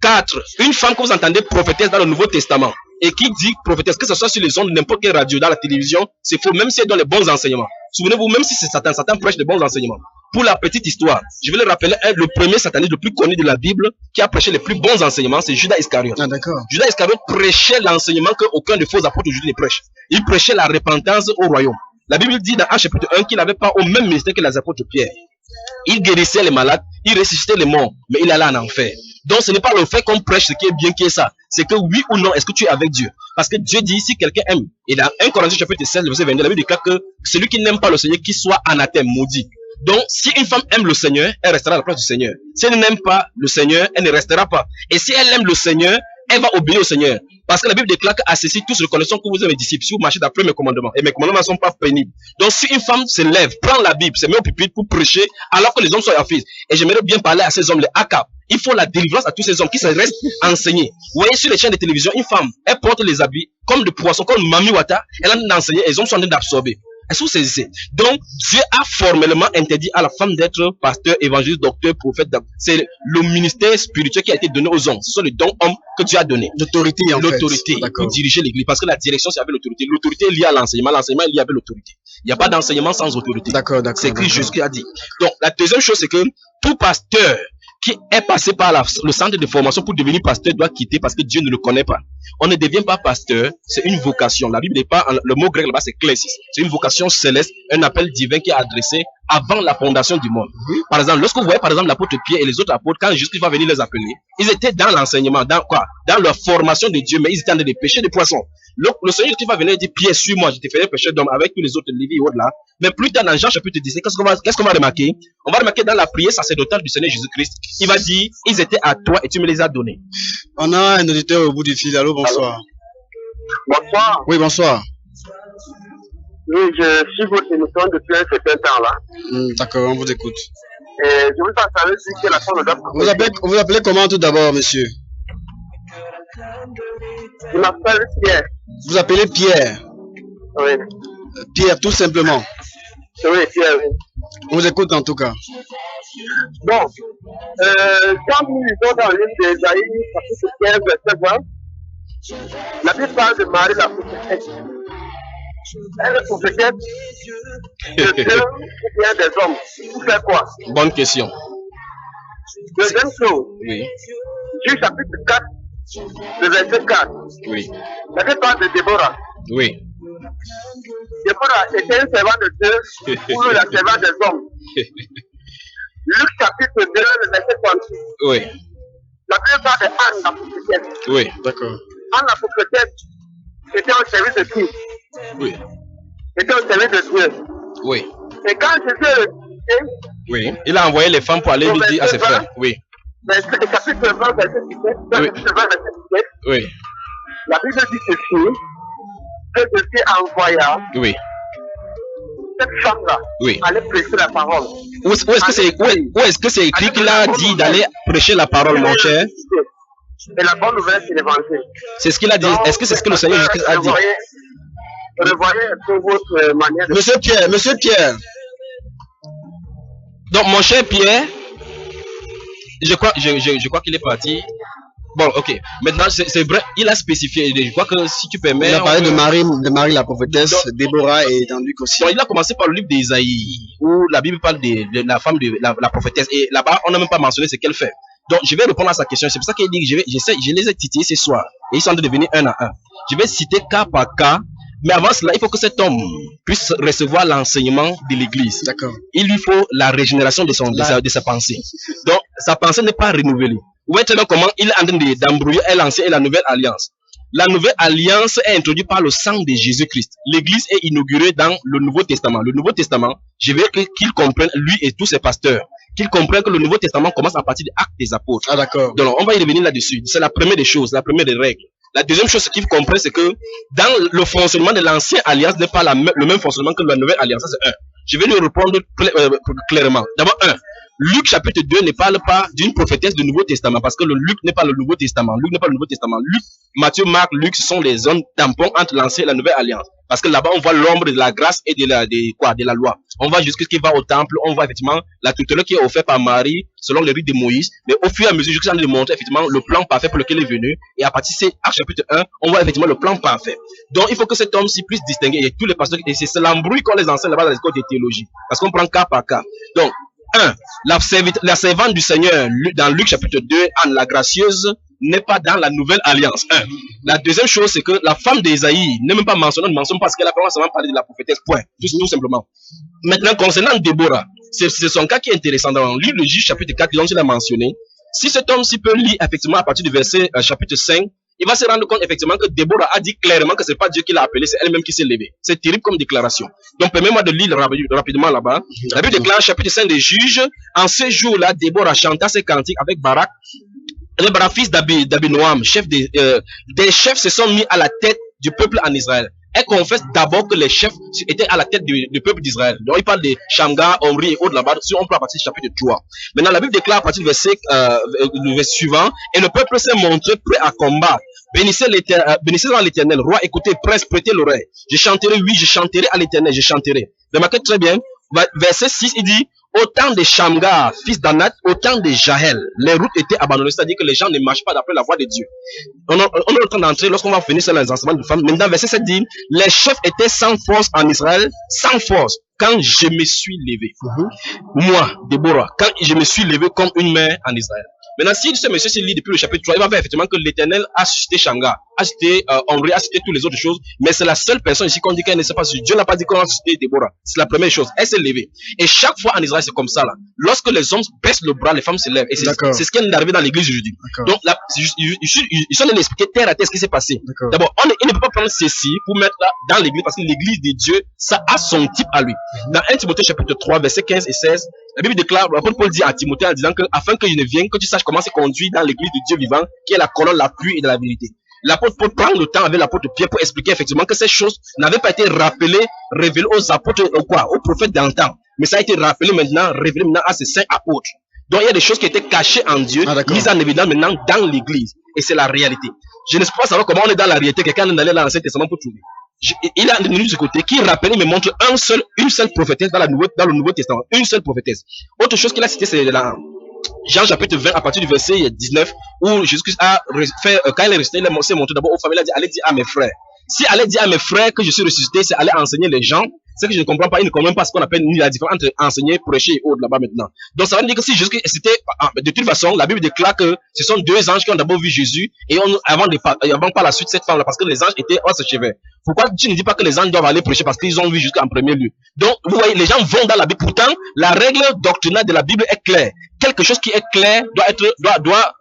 4. Une femme que vous entendez prophétesse dans le Nouveau Testament et qui dit prophétesse, que ce soit sur les ondes, n'importe quelle radio, dans la télévision, c'est faux, même si elle donne les bons enseignements. Souvenez-vous, même si c'est Satan prêche de bons enseignements. Pour la petite histoire, je vais le rappeler, le premier sataniste le plus connu de la Bible qui a prêché les plus bons enseignements, c'est Judas Iscariote. Ah, d'accord. Judas Iscariote prêchait l'enseignement qu'aucun des faux apôtres aujourd'hui ne prêche. Il prêchait la repentance au royaume. La Bible dit dans Actes chapitre 1 qu'il n'avait pas au même ministère que les apôtres Pierre. Il guérissait les malades, il ressuscitait les morts, mais il allait en enfer. Donc ce n'est pas le fait qu'on prêche ce qui est bien qui est ça. C'est que oui ou non, est-ce que tu es avec Dieu? Parce que Dieu dit, si quelqu'un aime, et dans 1 Corinthiens chapitre 16, verset 22, la Bible déclare que celui qui n'aime pas le Seigneur, qu'il soit anathème, maudit. Donc si une femme aime le Seigneur, elle restera à la place du Seigneur. Si elle n'aime pas le Seigneur, elle ne restera pas. Et si elle aime le Seigneur, elle va obéir au Seigneur. Parce que la Bible déclare qu'à ceci, tous reconnaissons que vous êtes mes disciples si vous marchez d'après mes commandements. Et mes commandements ne sont pas pénibles. Donc si une femme se lève, prend la Bible, se met au pupitre pour prêcher, alors que les hommes sont affaires. Et j'aimerais bien parler à ces hommes, les ACAP. Il faut la délivrance à tous ces hommes qui se restent enseignés. Vous voyez sur les chaînes de télévision, une femme, elle porte les habits comme de poisson, comme Mami Wata, elle est en train d'enseigner, et les hommes sont en train d'absorber. Est-ce que vous saisissez? Donc, Dieu a formellement interdit à la femme d'être pasteur, évangéliste, docteur, prophète. C'est le ministère spirituel qui a été donné aux hommes. Ce sont les dons hommes que Dieu a donné. L'autorité, en fait. L'autorité pour diriger l'église. Parce que la direction, c'est avec l'autorité. L'autorité est liée à l'enseignement. L'enseignement est lié avec l'autorité. Il n'y a pas d'enseignement sans autorité. D'accord. C'est écrit Jésus qui a dit. Donc, la deuxième chose, c'est que tout pasteur qui est passé par le centre de formation pour devenir pasteur doit quitter parce que Dieu ne le connaît pas. On ne devient pas pasteur, c'est une vocation. La Bible n'est pas, le mot grec là-bas c'est klesis. C'est une vocation céleste, un appel divin qui est adressé avant la fondation du monde. Par exemple, lorsque vous voyez par exemple l'apôtre Pierre et les autres apôtres, quand Jésus va venir les appeler, ils étaient dans l'enseignement, dans leur formation de Dieu, mais ils étaient en train de pêcher des poissons. Le Seigneur qui va venir dire, Pierre, suis-moi, je te ferai pêcher d'hommes avec tous les autres Lévi et autres là. Mais plus tard dans Jean chapitre 17, qu'est-ce qu'on va remarquer? On va remarquer dans la prière sacerdotale du Seigneur Jésus-Christ, il va dire, ils étaient à toi et tu me les as donnés. On a un auditeur au bout du fil. Allô, bonsoir. Bonsoir. Oui, bonsoir. Oui, je suis votre émission depuis un certain temps là. D'accord, on vous écoute. Et je vous savoir si que la femme doit... Vous appelez comment tout d'abord, monsieur? Je m'appelle Pierre. Vous appelez Pierre? Oui. Pierre, tout simplement. Oui, Pierre, oui. On vous écoute en tout cas. Bon, quand nous lisons dans l'île d'Ésaïe, chapitre 15, verset 20, la Bible parle de Marie la prophétesse. Elle est prophétesse de Dieu ou bien des hommes. Pour faire quoi? Bonne question. Deuxième chose, Oui. Juge chapitre 4, le verset 4. Oui. La Bible parle de Déborah. Oui. Déborah était un servant de Dieu ou la servante des hommes. Luc chapitre 2, le verset 36. Oui. La Bible parle de Anne la prophétesse. Oui. D'accord. Anne la prophétesse était au service de qui? Oui. Était au service de Dieu. Oui. Et quand Jésus est Oui. Il a envoyé les femmes pour aller lui dire à ses frères. Oui. chapitre 20, verset 17, Oui. chapitre 20, verset 17, Oui. la Bible dit ceci, que Jésus envoya Oui. cette femme-là Oui. aller prêcher la parole. Où est-ce que c'est écrit qu'il a dit d'aller prêcher la parole, mon cher? Et la bonne nouvelle, c'est l'évangile. C'est ce qu'il a dit. Est-ce que c'est ce que le Seigneur Jésus-Christ a dit? Revoyez un peu votre manière de... Monsieur Pierre. Donc, mon cher Pierre, je crois qu'il est parti. Bon, ok. Maintenant, c'est vrai, il a spécifié. Je crois que si tu permets. Il a parlé de Marie la prophétesse, donc, Déborah et dans Luc aussi. Donc, il a commencé par le livre d'Ésaïe, où la Bible parle de la femme de la prophétesse. Et là-bas, on n'a même pas mentionné ce qu'elle fait. Donc, je vais répondre à sa question. C'est pour ça qu'il dit que je les ai titillés ce soir. Et ils sont en train de devenir un à un. Je vais citer cas par cas. Mais avant cela, il faut que cet homme puisse recevoir l'enseignement de l'église. D'accord. Il lui faut la régénération de sa pensée. Donc, sa pensée n'est pas renouvelée. Vous voyez très bien comment il est en train d'embrouiller l'ancienne et la nouvelle alliance. La nouvelle alliance est introduite par le sang de Jésus-Christ. L'église est inaugurée dans le Nouveau Testament. Le Nouveau Testament, je veux qu'il comprenne, lui et tous ses pasteurs, qu'ils comprennent que le Nouveau Testament commence à partir des actes des apôtres. Ah, d'accord. Donc, on va y revenir là-dessus. C'est la première des choses, la première des règles. La deuxième chose qu'il comprend, c'est que dans le fonctionnement de l'ancienne alliance n'est pas le même fonctionnement que la nouvelle alliance. Ça, c'est un. Je vais lui répondre clairement. D'abord, Luc chapitre 2 ne parle pas d'une prophétesse du Nouveau Testament parce que Luc n'est pas le Nouveau Testament. Luc n'est pas le Nouveau Testament. Luc, Matthieu, Marc, Luc, ce sont les zones tampons entre l'ancienne et la nouvelle alliance. Parce que là-bas, on voit l'ombre de la grâce et de la loi. On voit jusqu'à ce qu'il va au temple, on voit effectivement la tutelle qui est offerte par Marie selon le rite de Moïse. Mais au fur et à mesure, jusqu'à de montrer effectivement le plan parfait pour lequel il est venu. Et à partir de Actes chapitre 1, on voit effectivement le plan parfait. Donc, il faut que cet homme-ci puisse distinguer. Et tous les pasteurs, et c'est l'embrouille qu'on les enseigne là-bas dans les écoles de théologie. Parce qu'on prend cas par cas. Donc, la servante du Seigneur, dans Luc chapitre 2, Anne la gracieuse, n'est pas dans la nouvelle alliance. La deuxième chose, c'est que la femme d'Ésaïe n'est même pas mentionnée, parce qu'elle a pas seulement parlé de la prophétesse, point. Tout simplement. Maintenant, concernant Déborah, c'est son cas qui est intéressant. Dans le livre de Juge chapitre 4, dont il a mentionné, si cet homme-ci peut lire effectivement à partir du verset chapitre 5, il va se rendre compte effectivement que Déborah a dit clairement que c'est pas Dieu qui l'a appelé, c'est elle-même qui s'est levée. C'est terrible comme déclaration. Donc, permets-moi de lire rapidement là-bas. La Bible déclare, chapitre 5 des Juges, en ce jour-là, Déborah chanta ses cantiques avec Barak. Le Barak, fils d'Abinoam, chef des chefs se sont mis à la tête du peuple en Israël. Elle confesse d'abord que les chefs étaient à la tête du peuple d'Israël. Donc, il parle de Shamgar, Omri et autres là-bas. Si on prend à partir du chapitre 3. Maintenant, la Bible déclare à partir du verset suivant, et le peuple s'est montré prêt à combattre. bénissez dans l'Éternel. Roi, écoutez, prince, prêtez l'oreille. Je chanterai, oui, je chanterai à l'Éternel, je chanterai. Remarquez très bien, verset 6, il dit, au temps de Shamgar, fils d'Anat, au temps de Jaël, les routes étaient abandonnées, c'est-à-dire que les gens ne marchent pas d'après la voie de Dieu. On est en train d'entrer, lorsqu'on va finir sur les enseignements de femmes, maintenant, verset 7 dit, les chefs étaient sans force en Israël, sans force, quand je me suis levé. Moi, Déborah, quand je me suis levé comme une mère en Israël. Maintenant, si ce monsieur se lit depuis le chapitre 3, il va voir effectivement que l'Éternel a suscité Shamgar, a suscité Omri, a suscité toutes les autres choses, mais c'est la seule personne ici qu'on dit qu'elle ne sait pas si Dieu n'a pas dit qu'on a suscité Déborah. C'est la première chose. Elle s'est levée. Et chaque fois en Israël, c'est comme ça, là. Lorsque les hommes baissent le bras, les femmes se lèvent. Et c'est ce qui est arrivé dans l'église aujourd'hui. Donc, là, ils sont en train d'expliquer terre à terre ce qui s'est passé. D'abord, il ne peut pas prendre ceci pour mettre là dans l'église, parce que l'église de Dieu, ça a son type à lui. Dans 1 Timothée chapitre 3, versets 15 et 16, la Bible déclare, l'apôtre Paul dit à Timothée en disant que, afin que je ne vienne, que tu saches comment se conduire dans l'église de Dieu vivant, qui est la colonne, l'appui et de la vérité. L'apôtre Paul prend le temps avec l'apôtre Pierre pour expliquer effectivement que ces choses n'avaient pas été rappelées, révélées aux apôtres, aux prophètes d'antan. Mais ça a été rappelé maintenant, révélé maintenant à ces saints apôtres. Donc il y a des choses qui étaient cachées en Dieu, mises en évidence maintenant dans l'église. Et c'est la réalité. Je ne sais pas savoir comment on est dans la réalité. Quelqu'un est allé dans l'Ancien Testament pour trouver. Il a venu de ce côté qui rappelle, il me montre une seule prophétesse dans le Nouveau Testament. Une seule prophétesse. Autre chose qu'il a cité, c'est la Jean chapitre 20 à partir du verset 19 où Jésus-Christ a fait, quand il est resté, il s'est montré d'abord aux familles, il a dit, allez dire à mes frères. Si allez dire à mes frères que je suis ressuscité, c'est aller enseigner les gens. C'est que je ne comprends pas, il ne comprend pas ce qu'on appelle ni la différence entre enseigner, prêcher et autres là-bas maintenant. Donc ça veut dire que si Jésus-Christ, c'était, de toute façon, la Bible déclare que ce sont deux anges qui ont d'abord vu Jésus et avant par la suite cette femme-là, parce que les anges étaient à ce chevet. Pourquoi tu ne dis pas que les anges doivent aller prêcher parce qu'ils ont vu Jésus en premier lieu? Donc, vous voyez, les gens vont dans la Bible. Pourtant, la règle doctrinale de la Bible est claire. Quelque chose qui est clair doit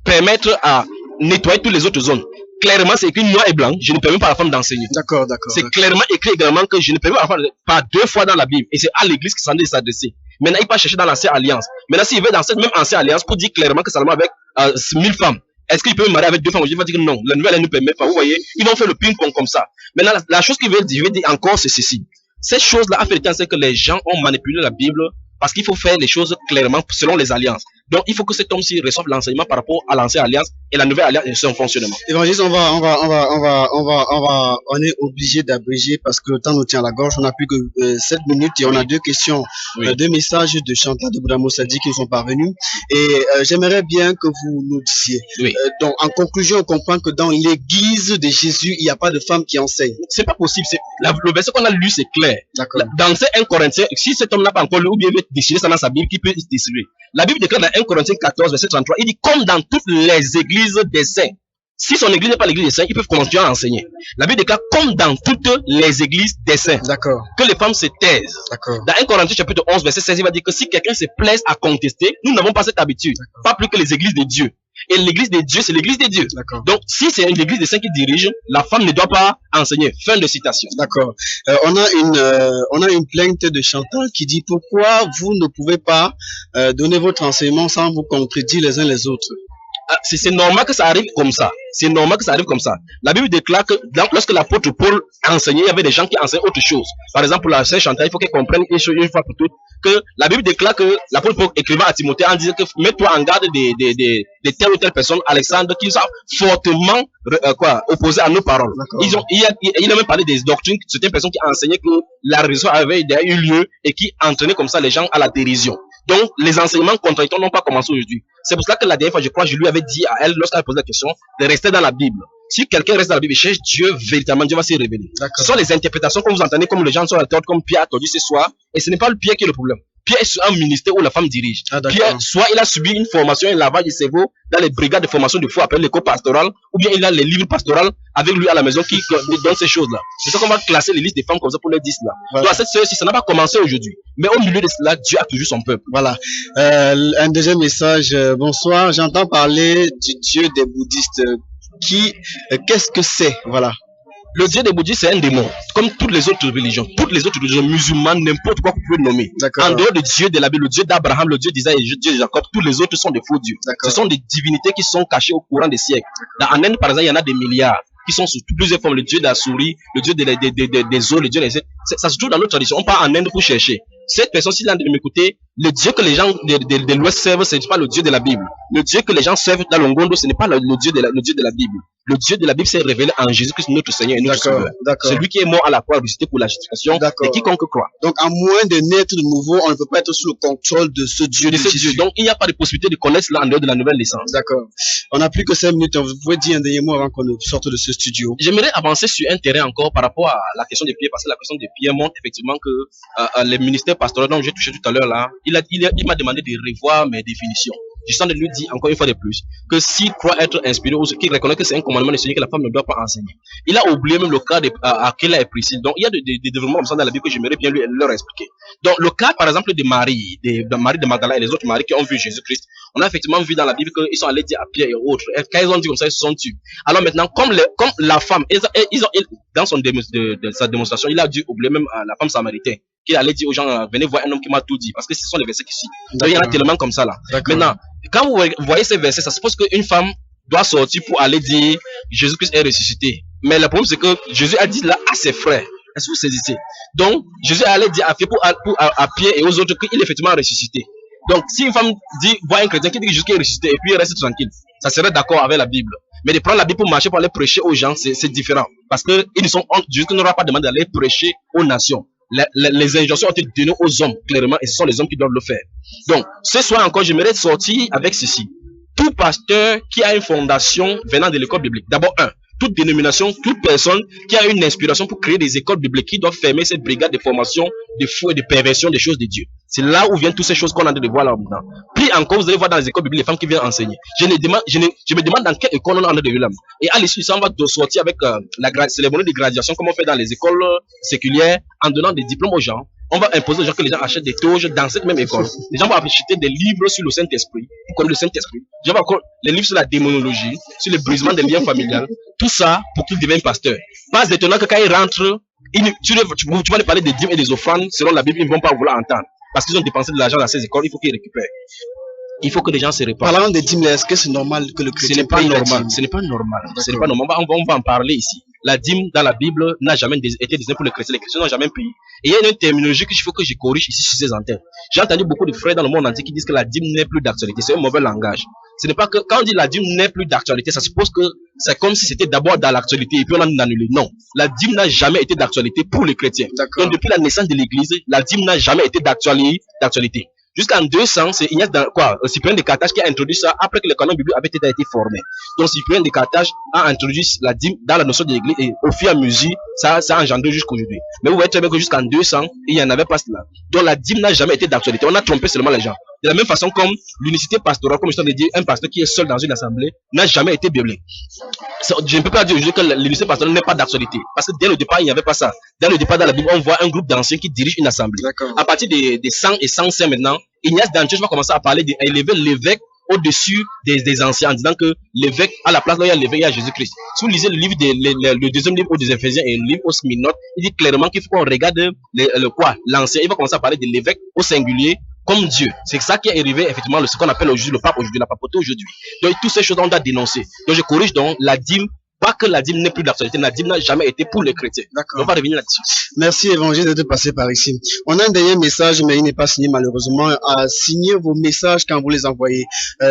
permettre à nettoyer toutes les autres zones. Clairement, c'est écrit noir et blanc, je ne permets pas à la femme d'enseigner. D'accord. C'est clairement écrit également que je ne permets pas à la femme par deux fois dans la Bible. Et c'est à l'église qui s'en est s'adresser. Maintenant, il peut chercher dans l'ancienne alliance. Maintenant, s'il veut dans cette même ancienne alliance pour dire clairement que Salomon avec 1000 femmes, est-ce qu'il peut me marier avec 2 femmes? Je vais dire que non. La nouvelle, elle ne permet pas. Vous voyez, ils vont faire le ping-pong comme ça. Maintenant, la chose qu'il veut dire encore, c'est ceci. Cette chose-là a fait le temps, c'est que les gens ont manipulé la Bible parce qu'il faut faire les choses clairement selon les alliances. Donc, il faut que cet homme-ci reçoive l'enseignement par rapport à l'ancienne alliance et la nouvelle alliance et son fonctionnement. Évangéliste, on est obligé d'abréger parce que le temps nous tient à la gorge. On n'a plus que 7 minutes et on a 2 questions, 2 messages de Chantal de Bouddha Moussadi qui nous sont parvenus. Et j'aimerais bien que vous nous disiez. Donc, en conclusion, on comprend que dans l'église de Jésus, il n'y a pas de femme qui enseigne. C'est pas possible. Le verset qu'on a lu, c'est clair. Dans ces 1 Corinthiens, si cet homme n'a pas encore lu ou bien veut déchirer ça dans sa Bible, qui peut déchirer. La Bible déclare dans 1 Corinthiens 14, verset 33, il dit comme dans toutes les églises des saints. Si son église n'est pas l'église des saints, ils peuvent continuer à enseigner. La Bible déclare comme dans toutes les églises des saints. Que les femmes se taisent. Dans 1 Corinthiens chapitre 11, verset 16, il va dire que si quelqu'un se plaise à contester, nous n'avons pas cette habitude. Pas plus que les églises de Dieu. Et l'église de Dieu, c'est l'église de Dieu. Donc, si c'est l'église des saints qui dirige, la femme ne doit pas enseigner. Fin de citation. On a une plainte de Chantal qui dit pourquoi vous ne pouvez pas donner votre enseignement sans vous contredire les uns les autres. C'est normal que ça arrive comme ça. C'est normal que ça arrive comme ça. La Bible déclare que lorsque l'apôtre Paul enseignait, il y avait des gens qui enseignaient autre chose. Par exemple, pour la Sainte Chantal, il faut qu'elle comprenne une fois pour toutes que la Bible déclare que l'apôtre Paul écrivait à Timothée en disant que mets-toi en garde de telle ou telle personne, Alexandre, qui sont fortement opposés à nos paroles. Il a même parlé des doctrines, certaines personnes qui enseignaient que la résurrection avait eu lieu et qui entraînaient comme ça les gens à la dérision. Donc, les enseignements contradictoires n'ont pas commencé aujourd'hui. C'est pour cela que la dernière fois, je crois, je lui avais dit à elle, lorsqu'elle posait la question, de rester dans la Bible. Si quelqu'un reste dans la Bible et cherche Dieu, véritablement, Dieu va s'y révéler. Ce sont les interprétations que vous entendez comme les gens sont à la tête, comme Pierre a tordu ce soir, et ce n'est pas le Pierre qui est le problème. Pierre est sur un ministère où la femme dirige. Pierre, soit il a subi une formation, un lavage de cerveau dans les brigades de formation de foi appelées l'école pastorale, ou bien il a les livres pastoraux avec lui à la maison qui donnent ces choses-là. C'est ça qu'on va classer les listes des femmes comme ça pour les 10 là. Donc, cette sœur-ci, ça n'a pas commencé aujourd'hui. Mais au milieu de cela, Dieu a toujours son peuple. Un deuxième message. Bonsoir. J'entends parler du Dieu des bouddhistes. Qu'est-ce que c'est? Le Dieu des bouddhistes, c'est un démon. Comme toutes les autres religions. Toutes les autres religions musulmanes, n'importe quoi que vous pouvez nommer. En dehors du Dieu de la Bible, le Dieu d'Abraham, le Dieu d'Isaac et le Dieu de Jacob, tous les autres sont des faux dieux. Ce sont des divinités qui sont cachées au courant des siècles. En Inde, par exemple, il y en a des milliards qui sont sous plusieurs formes. Le Dieu de la souris, le Dieu des eaux, le Dieu des... Ça se trouve dans notre tradition. On part en Inde pour chercher. Cette personne, s'il a de m'écouter, Le Dieu que les gens de l'Ouest servent, ce n'est pas le Dieu de la Bible. Le Dieu que les gens servent dans l'Ongondo, ce n'est pas le Dieu de la Bible. Le Dieu de la Bible s'est révélé en Jésus-Christ, notre Seigneur et notre Sauveur. Celui qui est mort à la croix, ressuscité pour la justification de quiconque croit. Donc, à moins de naître de nouveau, on ne peut pas être sous le contrôle de ce Dieu. Donc, il n'y a pas de possibilité de connaître cela en dehors de la nouvelle naissance. D'accord. On n'a plus que 5 minutes. Vous pouvez dire un dernier mot avant qu'on sorte de ce studio. J'aimerais avancer sur un terrain encore par rapport à la question des Pierre, parce que la question des Pierre montre effectivement que les ministères pastoraux dont j'ai touché tout à l'heure là, il m'a demandé de revoir mes définitions. Je sens de lui dire encore une fois de plus que s'il croit être inspiré ou qu'il reconnaît que c'est un commandement de Seigneur que la femme ne doit pas enseigner. Il a oublié même le cas à quel est précis. Donc il y a des développements comme ça dans la Bible que j'aimerais bien leur expliquer. Donc le cas par exemple de Marie, de Magdala et les autres Marie qui ont vu Jésus-Christ, on a effectivement vu dans la Bible qu'ils sont allés dire à Pierre et autres. Et quand ils ont dit comme ça, ils se sont tués. Alors maintenant, comme la femme, dans sa démonstration, il a dû oublier même la femme samaritaine qui allait dire aux gens, venez voir un homme qui m'a tout dit, parce que ce sont les versets qui citent. Donc il y en a tellement comme ça là. Maintenant, quand vous voyez ces versets, ça suppose qu'une femme doit sortir pour aller dire Jésus-Christ est ressuscité. Mais le problème c'est que Jésus a dit là à ses frères. Est-ce que vous saisissez? Donc Jésus allait dire à Pierre et aux autres qu'il est effectivement ressuscité. Donc si une femme voit un chrétien qui dit que Jésus est ressusité et puis il reste tranquille, ça serait d'accord avec la Bible. Mais de prendre la Bible pour marcher, pour aller prêcher aux gens, c'est différent. Parce que Jésus n'aura pas demandé d'aller prêcher aux nations. Les injonctions ont été données aux hommes, clairement, et ce sont les hommes qui doivent le faire. Donc, ce soir encore, j'aimerais sortir avec ceci. Tout pasteur qui a une fondation venant de l'école biblique, d'abord toute dénomination, toute personne qui a une inspiration pour créer des écoles bibliques qui doivent fermer cette brigade de formation, de fou et de perversion des choses de Dieu. C'est là où viennent toutes ces choses qu'on a de voir là maintenant. Puis encore, vous allez voir dans les écoles bibliques les femmes qui viennent enseigner. Je me demande dans quelle école on a de là. Et à l'issue, ça on va sortir avec la cérémonie de graduation comme on fait dans les écoles séculières en donnant des diplômes aux gens. On va imposer aux gens que les gens achètent des toges dans cette même école. Les gens vont acheter des livres sur le Saint-Esprit, pour connaître le Saint-Esprit. Les gens vont avoir les livres sur la démonologie, sur le brisement des liens familiales. Tout ça pour qu'ils deviennent pasteurs. Pas étonnant que quand ils rentrent, tu vas les parler des dîmes et des offrandes, selon la Bible, ils ne vont pas vouloir entendre. Parce qu'ils ont dépensé de l'argent dans ces écoles, il faut qu'ils récupèrent. Il faut que les gens se répandent. Parlant des dîmes, est-ce que c'est normal que le chrétien paye la dîme? Ce n'est pas normal. Ce n'est pas normal. On va en parler ici. La dîme dans la Bible n'a jamais été désignée pour les chrétiens. Les chrétiens n'ont jamais payé. Et il y a une terminologie qu'il faut que je corrige ici sur ces antennes. J'ai entendu beaucoup de frères dans le monde entier qui disent que la dîme n'est plus d'actualité. C'est un mauvais langage. Ce n'est pas que quand on dit la dîme n'est plus d'actualité, ça suppose que c'est comme si c'était d'abord dans l'actualité et puis on a annulé. Non. La dîme n'a jamais été d'actualité pour les chrétiens. Donc depuis la naissance de l'église, la dîme n'a jamais été d'actualité. Jusqu'en 200, c'est Cyprien de Carthage qui a introduit ça après que le canon biblique avait été formé. Donc Cyprien de Carthage a introduit la dîme dans la notion de l'église et au fur et à mesure, ça a engendré jusqu'aujourd'hui. Mais vous voyez très bien que jusqu'en 200, il n'y en avait pas cela. Donc la dîme n'a jamais été d'actualité. On a trompé seulement les gens. De la même façon comme l'unicité pastorale, comme je t'avais dit, un pasteur qui est seul dans une assemblée n'a jamais été biblique. Je ne peux pas dire aujourd'hui que l'unicité pastorale n'est pas d'actualité. Parce que dès le départ, il n'y avait pas ça. Dès le départ, dans la Bible, on voit un groupe d'anciens qui dirigent une assemblée. À partir des 100 et 105 maintenant, Ignace d'Antioche va commencer à parler d'élever l'évêque au-dessus des anciens en disant que l'évêque, à la place là, il y a l'évêque, il y a Jésus-Christ. Si vous lisez le livre le deuxième livre des Éphésiens et le livre aux Smyrnotes, il dit clairement qu'il faut qu'on regarde l'ancien. Il va commencer à parler de l'évêque au singulier comme Dieu. C'est ça qui est arrivé, effectivement, ce qu'on appelle aujourd'hui le pape aujourd'hui, la papauté aujourd'hui. Donc, toutes ces choses, on doit dénoncer. Donc, je corrige donc la dîme. Pas que la dîme n'est plus d'actualité, la dîme n'a jamais été pour les chrétiens. On va revenir là-dessus. Merci Évangile d'être passé par ici. On a un dernier message, mais il n'est pas signé malheureusement. Signez vos messages quand vous les envoyez.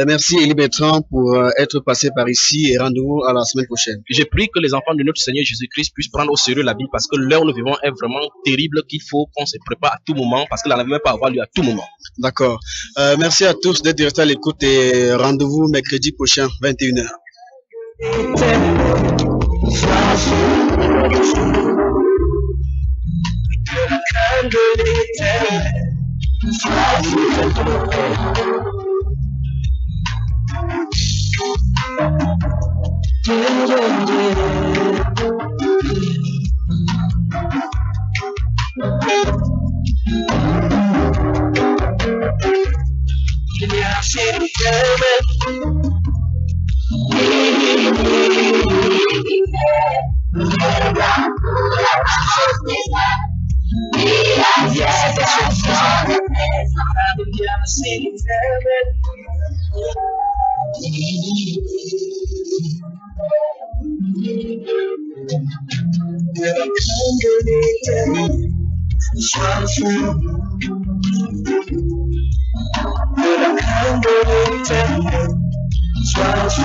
Merci Élie Bertrand pour être passé par ici et rendez-vous à la semaine prochaine. Je prie que les enfants de notre Seigneur Jésus-Christ puissent prendre au sérieux la Bible parce que l'heure où nous vivons est vraiment terrible, qu'il faut qu'on se prépare à tout moment parce qu'elle n'avait même pas à avoir lieu à tout moment. D'accord. Merci à tous d'être restés à l'écoute et rendez-vous mercredi prochain, 21h. t'aimer, sois sûr.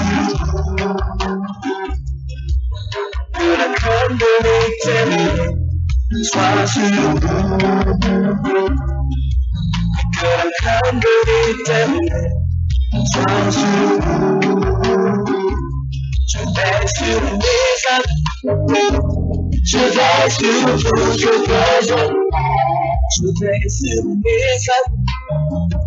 Que la crème de t'aimer, sois sûr. Que la crème de t'aimer, sois sûr. Je vais sur mes actes, je vais sur tout, je vais sur mes actes.